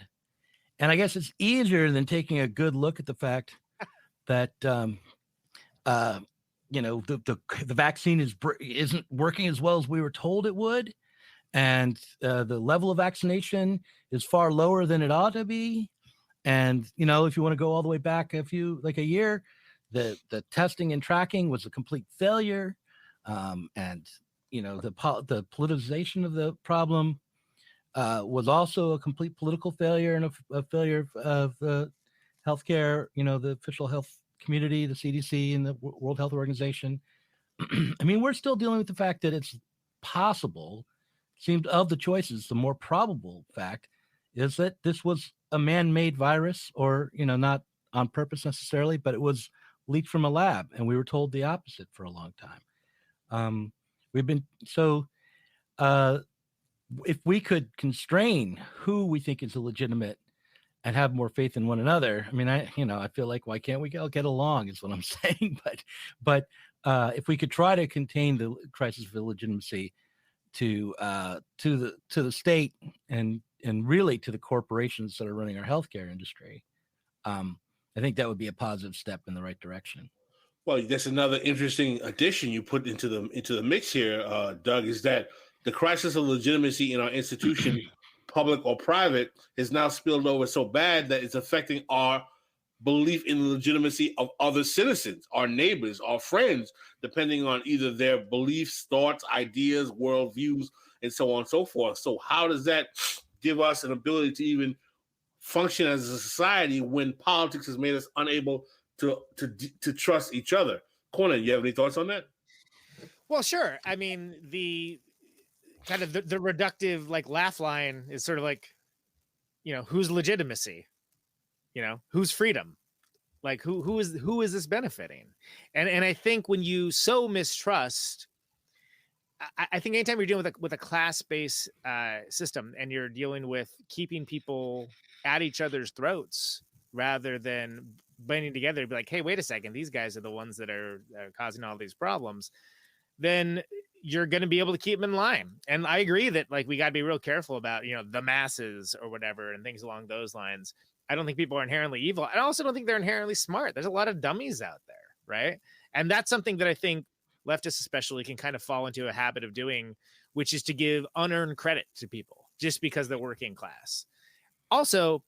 Speaker 8: And I guess it's easier than taking a good look at the fact that, the vaccine isn't working as well as we were told it would. And the level of vaccination is far lower than it ought to be. And, if you want to go all the way back a year, the testing and tracking was a complete failure. And the politicization of the problem was also a complete political failure and a failure of healthcare, the official health community, the CDC and the World Health Organization. I mean, we're still dealing with the fact that it's possible, seemed of the choices, the more probable fact is that this was a man-made virus, or, not on purpose necessarily, but it was leaked from a lab. And we were told the opposite for a long time. If we could constrain who we think is illegitimate and have more faith in one another, I mean, I feel like, why can't we all get along is what I'm saying. But if we could try to contain the crisis of illegitimacy to the state and really to the corporations that are running our healthcare industry, I think that would be a positive step in the right direction.
Speaker 2: Well, that's another interesting addition you put into the mix here, Doug, is that the crisis of legitimacy in our institution, public or private, is now spilled over so bad that it's affecting our belief in the legitimacy of other citizens, our neighbors, our friends, depending on either their beliefs, thoughts, ideas, worldviews, and so on and so forth. So how does that give us an ability to even function as a society when politics has made us unable to trust each other? Conan, you have any thoughts on that?
Speaker 9: Well, sure. I mean, the kind of the reductive laugh line is sort of like, whose legitimacy, whose freedom, who is this benefiting? And I think when you so mistrust, I think anytime you're dealing with a class-based system and you're dealing with keeping people at each other's throats rather than banding together to be like, hey, wait a second, these guys are the ones that are causing all these problems, then you're going to be able to keep them in line. And I agree that like we got to be real careful about, the masses or whatever and things along those lines. I don't think people are inherently evil. I also don't think they're inherently smart. There's a lot of dummies out there, right? And that's something that I think leftists especially can kind of fall into a habit of doing, which is to give unearned credit to people just because they're working class. Also,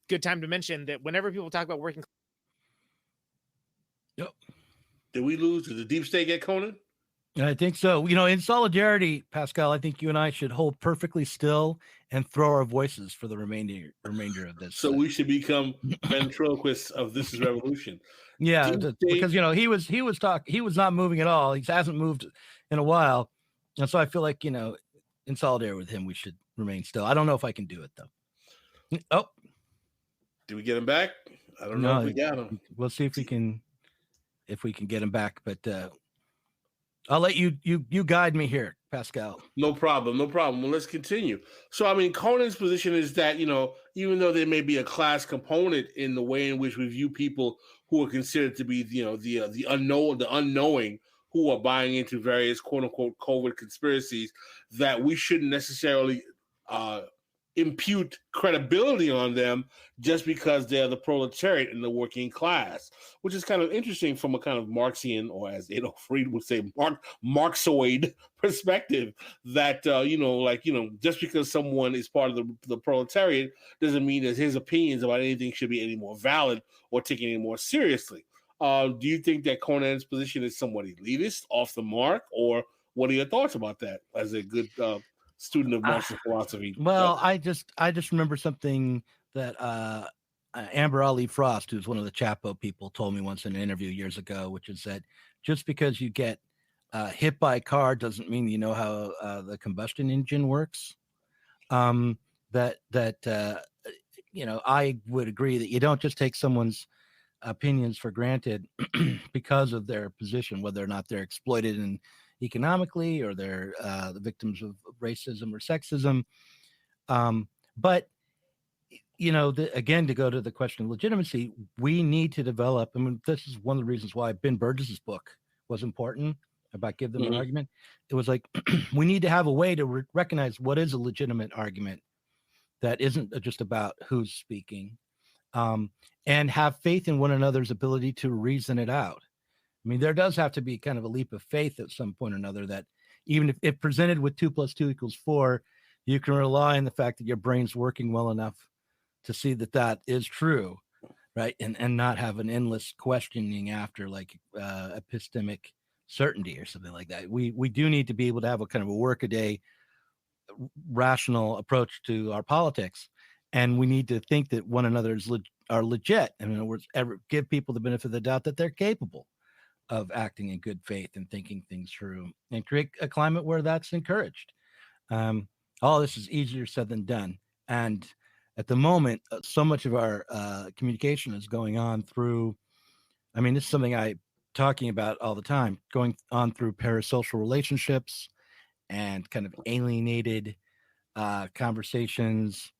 Speaker 9: good time to mention that whenever people talk about working class.
Speaker 2: Yep. Did we lose? Did the deep state get Conan?
Speaker 8: I think so. In solidarity, Pascal, I think you and I should hold perfectly still and throw our voices for the remainder of this.
Speaker 2: So we should become ventriloquists of This Is Revolution.
Speaker 8: Yeah, because he was not moving at all. He hasn't moved in a while, and so I feel like in solidarity with him, we should remain still. I don't know if I can do it though. Oh,
Speaker 2: do we get him back? I don't know if we got him.
Speaker 8: We'll see if we can get him back, but. I'll let you guide me here, Pascal.
Speaker 2: No problem. Well, let's continue. So, I mean, Conan's position is that, even though there may be a class component in the way in which we view people who are considered to be, the unknowing who are buying into various quote unquote COVID conspiracies, that we shouldn't necessarily impute credibility on them just because they're the proletariat and the working class, which is kind of interesting from a kind of Marxian, or as Adolf Fried would say, Marxoid perspective, that, just because someone is part of the proletariat doesn't mean that his opinions about anything should be any more valid or taken any more seriously. Do you think that Conan's position is somewhat elitist, off the mark, or what are your thoughts about that as a good student of Marxist philosophy?
Speaker 8: Well, I just remember something that Amber Ali Frost, who's one of the Chapo people, told me once in an interview years ago, which is that just because you get hit by a car doesn't mean you know how the combustion engine works. I would agree that you don't just take someone's opinions for granted because of their position, whether or not they're exploited in economically or they're the victims of racism or sexism. But again, to go to the question of legitimacy, we need to develop. I mean, this is one of the reasons why Ben Burgis's book was important about Give Them an Argument. It was like, we need to have a way to recognize what is a legitimate argument that isn't just about who's speaking, and have faith in one another's ability to reason it out. I mean, there does have to be kind of a leap of faith at some point or another that even if presented with 2 + 2 = 4, you can rely on the fact that your brain's working well enough to see that is true, right? And not have an endless questioning after, like epistemic certainty or something like that. We do need to be able to have a kind of a workaday, rational approach to our politics, and we need to think that one another are legit. In other words, give people the benefit of the doubt that they're capable of acting in good faith and thinking things through, and create a climate where that's encouraged. All this is easier said than done. And at the moment, so much of our communication is going on through, this is something I'm talking about all the time, going on through parasocial relationships and kind of alienated conversations.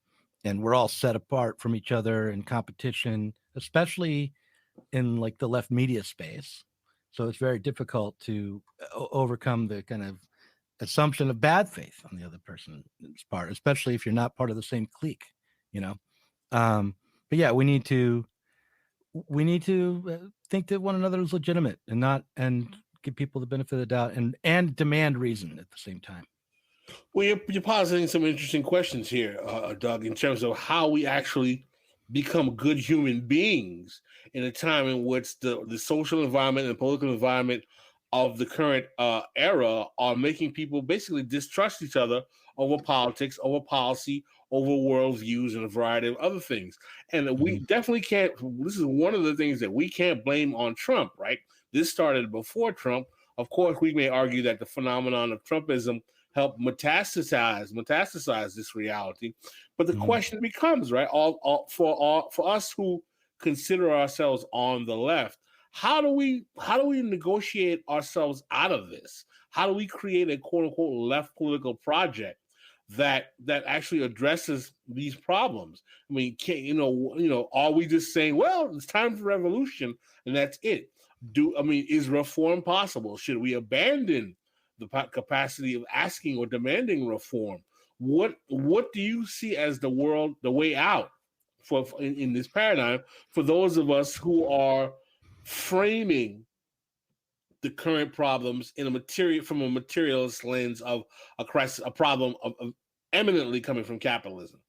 Speaker 8: And we're all set apart from each other in competition, especially in like the left media space. So it's very difficult to overcome the kind of assumption of bad faith on the other person's part, especially if you're not part of the same clique, But yeah, we need to think that one another is legitimate and give people the benefit of the doubt and demand reason at the same time.
Speaker 2: Well, you're positing some interesting questions here, Doug, in terms of how we actually become good human beings in a time in which the social environment and political environment of the current era are making people basically distrust each other over politics, over policy, over worldviews, and a variety of other things. And we definitely can't, this is one of the things that we can't blame on Trump, right? This started before Trump. Of course, we may argue that the phenomenon of Trumpism helped metastasize this reality. But the question becomes, right, for us who consider ourselves on the left, How do we negotiate ourselves out of this? How do we create a quote unquote left political project that actually addresses these problems? I mean, are we just saying, well, it's time for revolution and that's it? Is reform possible? Should we abandon the capacity of asking or demanding reform? What do you see as the way out in this paradigm for those of us who are framing the current problems from a materialist lens of a crisis, a problem of eminently coming from capitalism?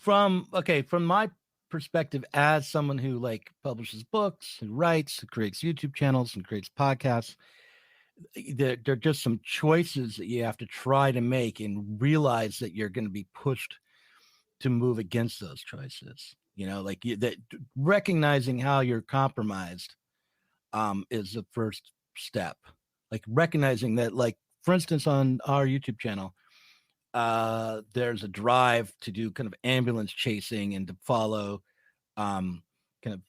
Speaker 8: From my perspective as someone who like publishes books, who writes, who creates YouTube channels and creates podcasts, there are just some choices that you have to try to make and realize that you're going to be pushed to move against those choices. That recognizing how you're compromised is the first step. Like recognizing that, like, for instance, on our YouTube channel, there's a drive to do kind of ambulance chasing and to follow kind of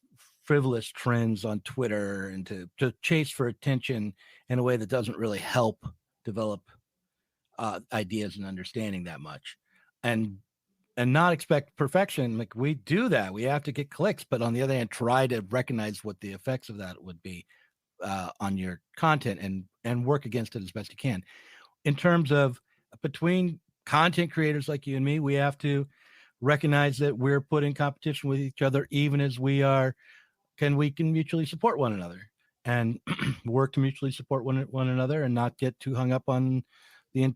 Speaker 8: frivolous trends on Twitter and to chase for attention in a way that doesn't really help develop ideas and understanding that much, and not expect perfection. Like, we do that, we have to get clicks, but on the other hand, try to recognize what the effects of that would be on your content and work against it as best you can. In terms of between content creators like you and me, we have to recognize that we're put in competition with each other, even as we can mutually support one another and work to mutually support one another, and not get too hung up on the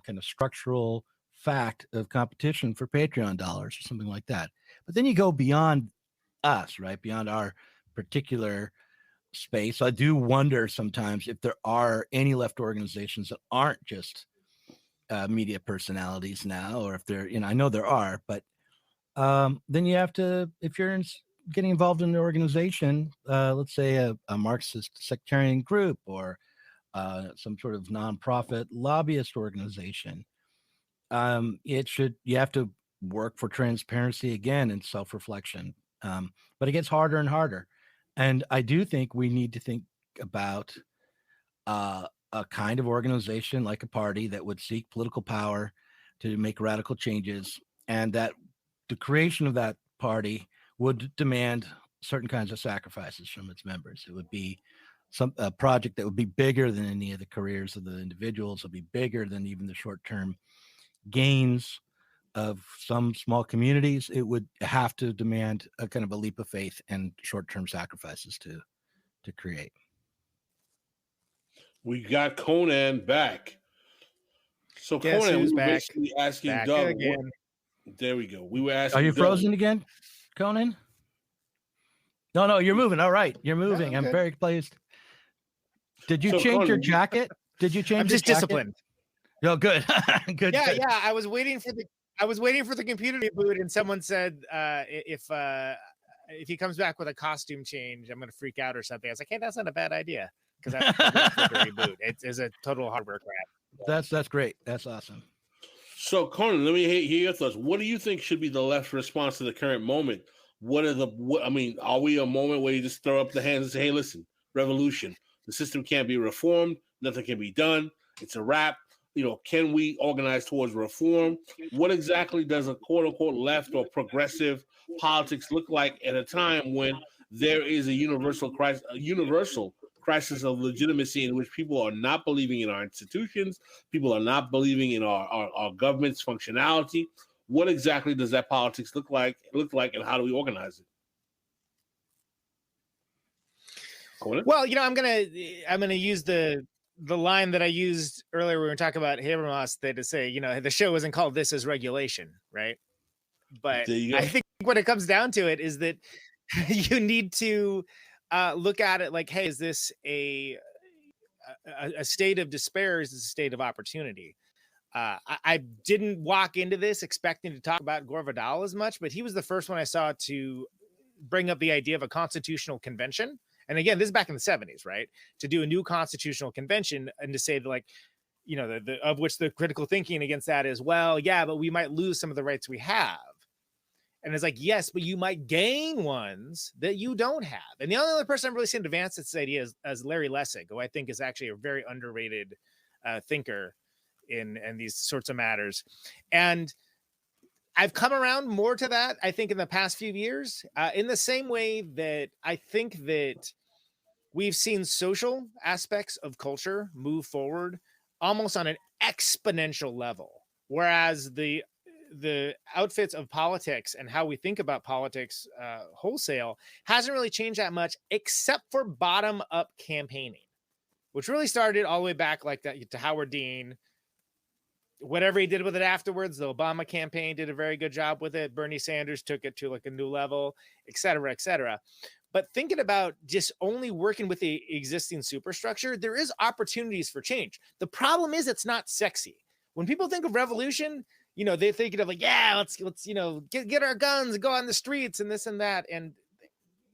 Speaker 8: kind of structural fact of competition for Patreon dollars or something like that. But then you go beyond us, right? Beyond our particular space. I do wonder sometimes if there are any left organizations that aren't just media personalities now, or if there, I know there are, but then you have to, if you're getting involved in an organization, let's say a Marxist sectarian group, or some sort of nonprofit lobbyist organization, you have to work for transparency again and self-reflection. But it gets harder and harder. And I do think we need to think about a kind of organization, like a party, that would seek political power to make radical changes, and that the creation of that party would demand certain kinds of sacrifices from its members. It would be a project that would be bigger than any of the careers of the individuals. It would be bigger than even the short-term gains of some small communities. It would have to demand a kind of a leap of faith and short-term sacrifices to create.
Speaker 2: We got Conan back. So
Speaker 9: Guess
Speaker 2: Conan,
Speaker 9: who's
Speaker 2: we were
Speaker 9: back?
Speaker 2: basically asking
Speaker 9: Back
Speaker 2: Doug.
Speaker 9: again.
Speaker 2: There we go. We were asking.
Speaker 8: Are you
Speaker 2: Doug,
Speaker 8: frozen again, Conan? No, you're moving. All right, you're moving. I'm very pleased. Did you change your jacket? Did you change?
Speaker 9: I'm just disciplined.
Speaker 8: Oh, good. Good.
Speaker 9: Yeah,
Speaker 8: good.
Speaker 9: yeah. I was waiting for the computer to boot, and someone said if he comes back with a costume change, I'm going to freak out or something. I was like, hey, that's not a bad idea, because I for the reboot. It's a total hardware crap.
Speaker 8: That's great. That's awesome.
Speaker 2: So Conan, let me hear your thoughts. What do you think should be the left's response to the current moment? Are we a moment where you just throw up the hands and say, hey, listen, revolution. The system can't be reformed. Nothing can be done. It's a wrap. Can we organize towards reform? What exactly does a quote unquote left or progressive politics look like at a time when there is a universal crisis of legitimacy, in which people are not believing in our institutions, people are not believing in our government's functionality? What exactly does that politics look like, and how do we organize it?
Speaker 9: Well, I'm gonna use the line that I used earlier when we were talking about Habermas, to say, the show isn't called This Is Regulation, right? But I think when it comes down to it is that you need to look at it like, hey, is this a state of despair? Is this a state of opportunity? I didn't walk into this expecting to talk about Gore Vidal as much, but he was the first one I saw to bring up the idea of a constitutional convention. And again, this is back in the 70s, right? To do a new constitutional convention and to say that, like, of which the critical thinking against that is, well, yeah, but we might lose some of the rights we have. And it's like, yes, but you might gain ones that you don't have. And the only other person I've really seen advance this idea is Larry Lessig, who I think is actually a very underrated thinker in these sorts of matters. And I've come around more to that, I think, in the past few years, in the same way that I think that we've seen social aspects of culture move forward almost on an exponential level, whereas the outfits of politics and how we think about politics wholesale hasn't really changed that much, except for bottom-up campaigning, which really started all the way back like that to Howard Dean. Whatever he did with it afterwards, the Obama campaign did a very good job with it. Bernie Sanders took it to like a new level, et cetera, et cetera. But thinking about just only working with the existing superstructure, there is opportunities for change. The problem is it's not sexy. When people think of revolution, you know, they're thinking of like, yeah, let's you know, get our guns and go on the streets and this and that. And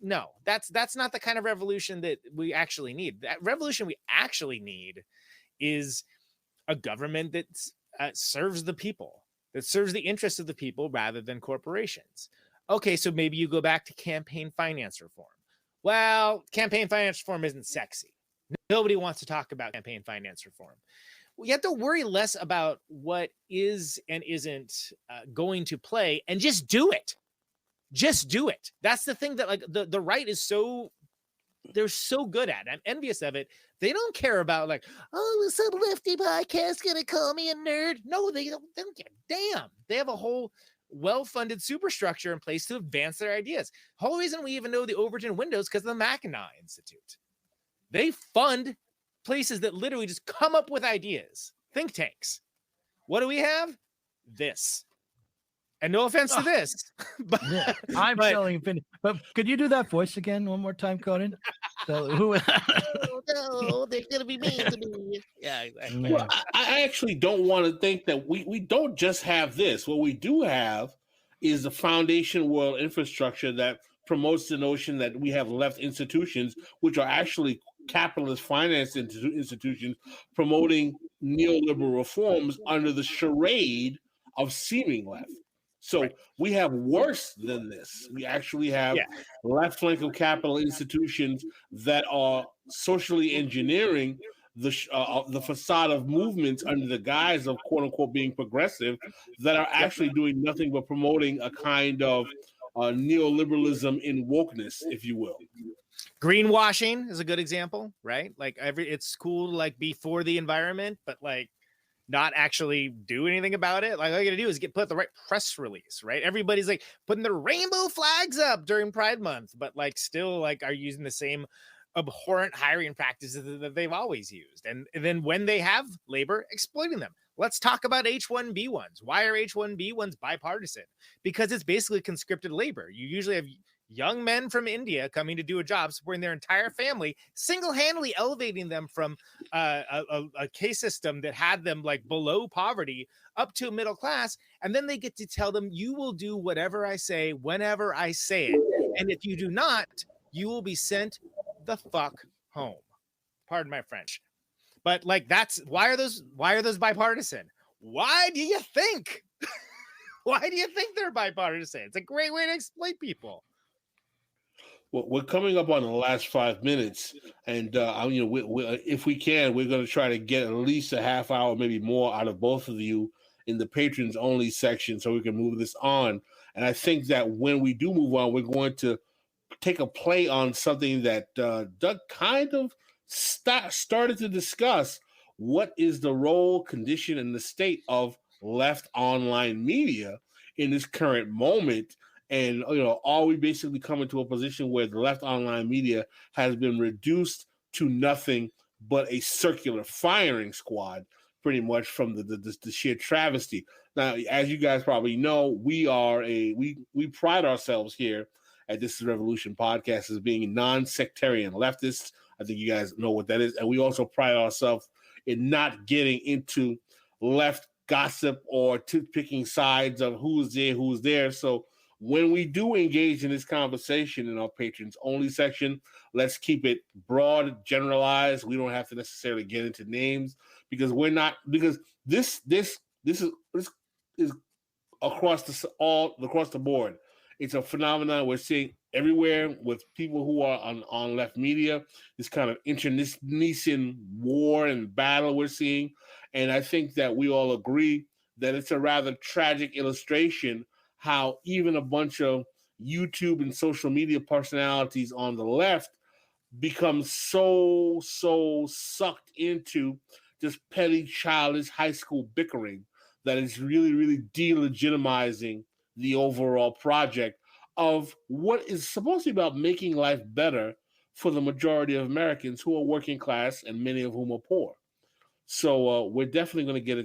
Speaker 9: no, that's not the kind of revolution that we actually need. That revolution we actually need is a government that serves the people, that serves the interests of the people rather than corporations. Okay, so maybe you go back to campaign finance reform. Well, campaign finance reform isn't sexy. Nobody wants to talk about campaign finance reform. You have to worry less about what is and isn't going to play and just do it. Just do it. That's the thing that like the right is so, they're so good at. I'm envious of it. They don't care about like, oh, some lefty podcast gonna call me a nerd. No, they don't give a damn. They have a whole well-funded superstructure in place to advance their ideas. The whole reason we even know the Overton windows because of the Mackinac Institute. They fund places that literally just come up with ideas. Think tanks. What do we have? This. And no offense to this, but
Speaker 8: yeah, I'm telling you. But could you do that voice again one more time, Conan? So who?
Speaker 9: Oh, no, they're gonna be mean to me. Yeah, exactly.
Speaker 2: Well, I actually don't want to think that we don't just have this. What we do have is a foundation world infrastructure that promotes the notion that we have left institutions, which are actually capitalist finance institutions, promoting neoliberal reforms under the charade of seeming left. So we have worse than this. We actually have left flank of capital institutions that are socially engineering the facade of movements under the guise of quote unquote being progressive that are actually doing nothing but promoting a kind of neoliberalism in wokeness, if you will.
Speaker 9: Greenwashing is a good example, right? Like it's cool to like be for the environment, but like not actually do anything about it. Like all you gotta do is put the right press release, right? Everybody's like putting their rainbow flags up during Pride Month, but like still like are using the same abhorrent hiring practices that they've always used. And then when they have labor, exploiting them. Let's talk about H-1B1s. Why are H-1B1s bipartisan? Because it's basically conscripted labor. You usually have young men from India coming to do a job, supporting their entire family, single-handedly elevating them from a case system that had them like below poverty up to middle class. And then they get to tell them, you will do whatever I say, whenever I say it. And if you do not, you will be sent the fuck home. Pardon my French. But like, that's why are those bipartisan? Why do you think? Why do you think they're bipartisan? It's a great way to exploit people.
Speaker 2: Well, we're coming up on the last 5 minutes, and if we can, we're going to try to get at least a half hour, maybe more, out of both of you in the patrons only section, so we can move this on. And I think that when we do move on, we're going to take a play on something that Doug kind of started to discuss. What is the role, condition, and the state of left online media in this current moment? And, are we basically coming to a position where the left online media has been reduced to nothing but a circular firing squad, pretty much, from the sheer travesty? Now, as you guys probably know, we pride ourselves here at This is Revolution podcast as being non-sectarian leftists. I think you guys know what that is. And we also pride ourselves in not getting into left gossip or picking sides of who's there. So when we do engage in this conversation in our patrons only section, let's keep it broad, generalized. We don't have to necessarily get into names because this is across the board. It's a phenomenon we're seeing everywhere with people who are on left media, this kind of internecine war and battle we're seeing. And I think that we all agree that it's a rather tragic illustration how even a bunch of YouTube and social media personalities on the left become so sucked into just petty, childish high school bickering that it's really delegitimizing the overall project of what is supposed to be about making life better for the majority of Americans who are working class and many of whom are poor. So we're definitely going to get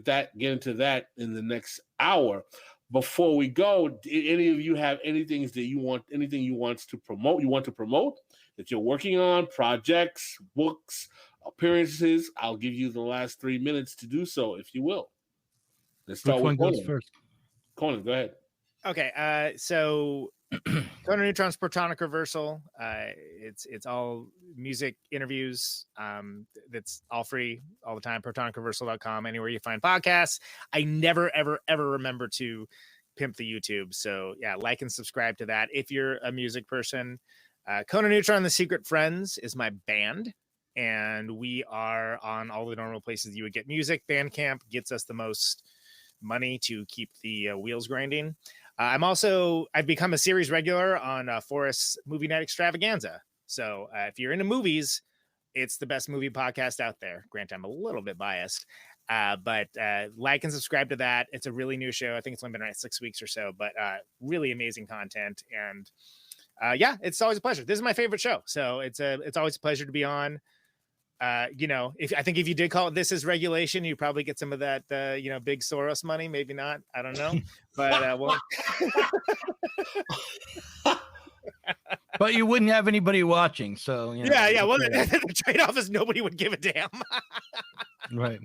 Speaker 2: into that in the next hour. Before we go, any of you have anything you want to promote that you're working on, projects, books, appearances? I'll give you the last 3 minutes to do so, if you will. Let's start with Conan.
Speaker 8: Goes first?
Speaker 2: Conan, go ahead.
Speaker 9: Okay, so Conan Neutron's Protonic Reversal. It's all music interviews. That's all free all the time. ProtonicReversal.com. Anywhere you find podcasts. I never ever remember to pimp the YouTube. So yeah, like and subscribe to that if you're a music person. Conan Neutron and the Secret Friends is my band, and we are on all the normal places you would get music. Bandcamp gets us the most money to keep the wheels grinding. I've become a series regular on Forrest's Movie Night Extravaganza. So if you're into movies, it's the best movie podcast out there. Granted, I'm a little bit biased, but like and subscribe to that. It's a really new show. I think it's only been around 6 weeks or so, but really amazing content. And yeah, it's always a pleasure. This is my favorite show. So it's always a pleasure to be on. If you did call it This Is Regulation, you probably get some of that, big Soros money. Maybe not. I don't know. But well.
Speaker 8: But you wouldn't have anybody watching, so
Speaker 9: yeah. Well, the trade-off is nobody would give a damn.
Speaker 8: Right.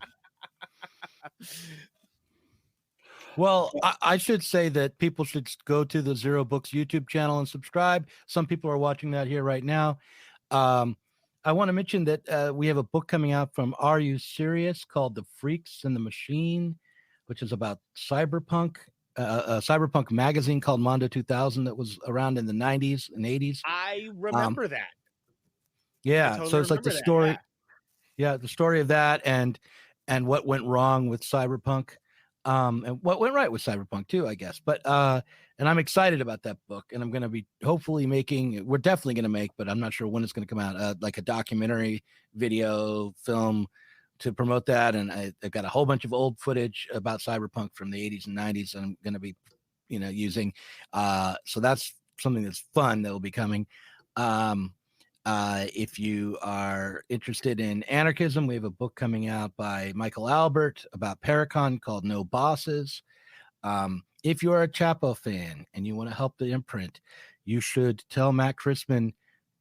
Speaker 8: Well, I should say that people should go to the Zero Books YouTube channel and subscribe. Some people are watching that here right now. I want to mention that we have a book coming out from Are You Serious called The Freaks and the Machine, which is about cyberpunk. A cyberpunk magazine called Mondo 2000 that was around in the 90s and 80s.
Speaker 9: I remember that.
Speaker 8: Yeah,
Speaker 9: totally
Speaker 8: so it's like the story.
Speaker 9: That,
Speaker 8: yeah, the story of that and what went wrong with cyberpunk, and what went right with cyberpunk too, I guess. But and I'm excited about that book, and I'm going to be hopefully we're definitely going to make, but I'm not sure when it's going to come out, like a documentary video film to promote that. And I've got a whole bunch of old footage about cyberpunk from the 80s and 90s that I'm going to be, using. So that's something that's fun that will be coming. If you are interested in anarchism, we have a book coming out by Michael Albert about Paracon called No Bosses. If you're a Chapo fan and you want to help the imprint, you should tell Matt Christman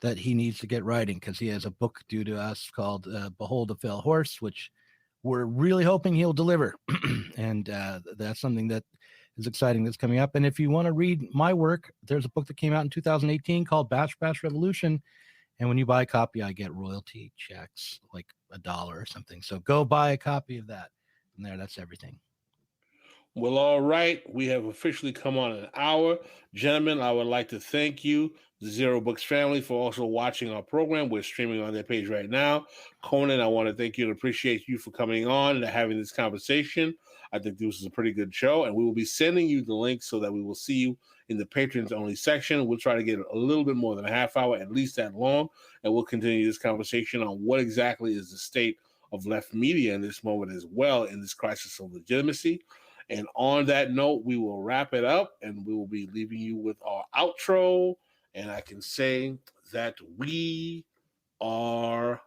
Speaker 8: that he needs to get writing, because he has a book due to us called Behold a Fell Horse, which we're really hoping he'll deliver. And that's something that is exciting that's coming up. And if you want to read my work, there's a book that came out in 2018 called Bash Bash Revolution. And when you buy a copy, I get royalty checks, like $1 or something. So go buy a copy of that. And that's everything.
Speaker 2: Well, all right. We have officially come on an hour. Gentlemen, I would like to thank you, the Zero Books family, for also watching our program. We're streaming on their page right now. Conan, I want to thank you and appreciate you for coming on and having this conversation. I think this is a pretty good show, and we will be sending you the link so that we will see you in the patrons only section. We'll try to get a little bit more than a half hour, at least that long, and we'll continue this conversation on what exactly is the state of left media in this moment as well, in this crisis of legitimacy. And on that note, we will wrap it up, and we will be leaving you with our outro. And I can say that we are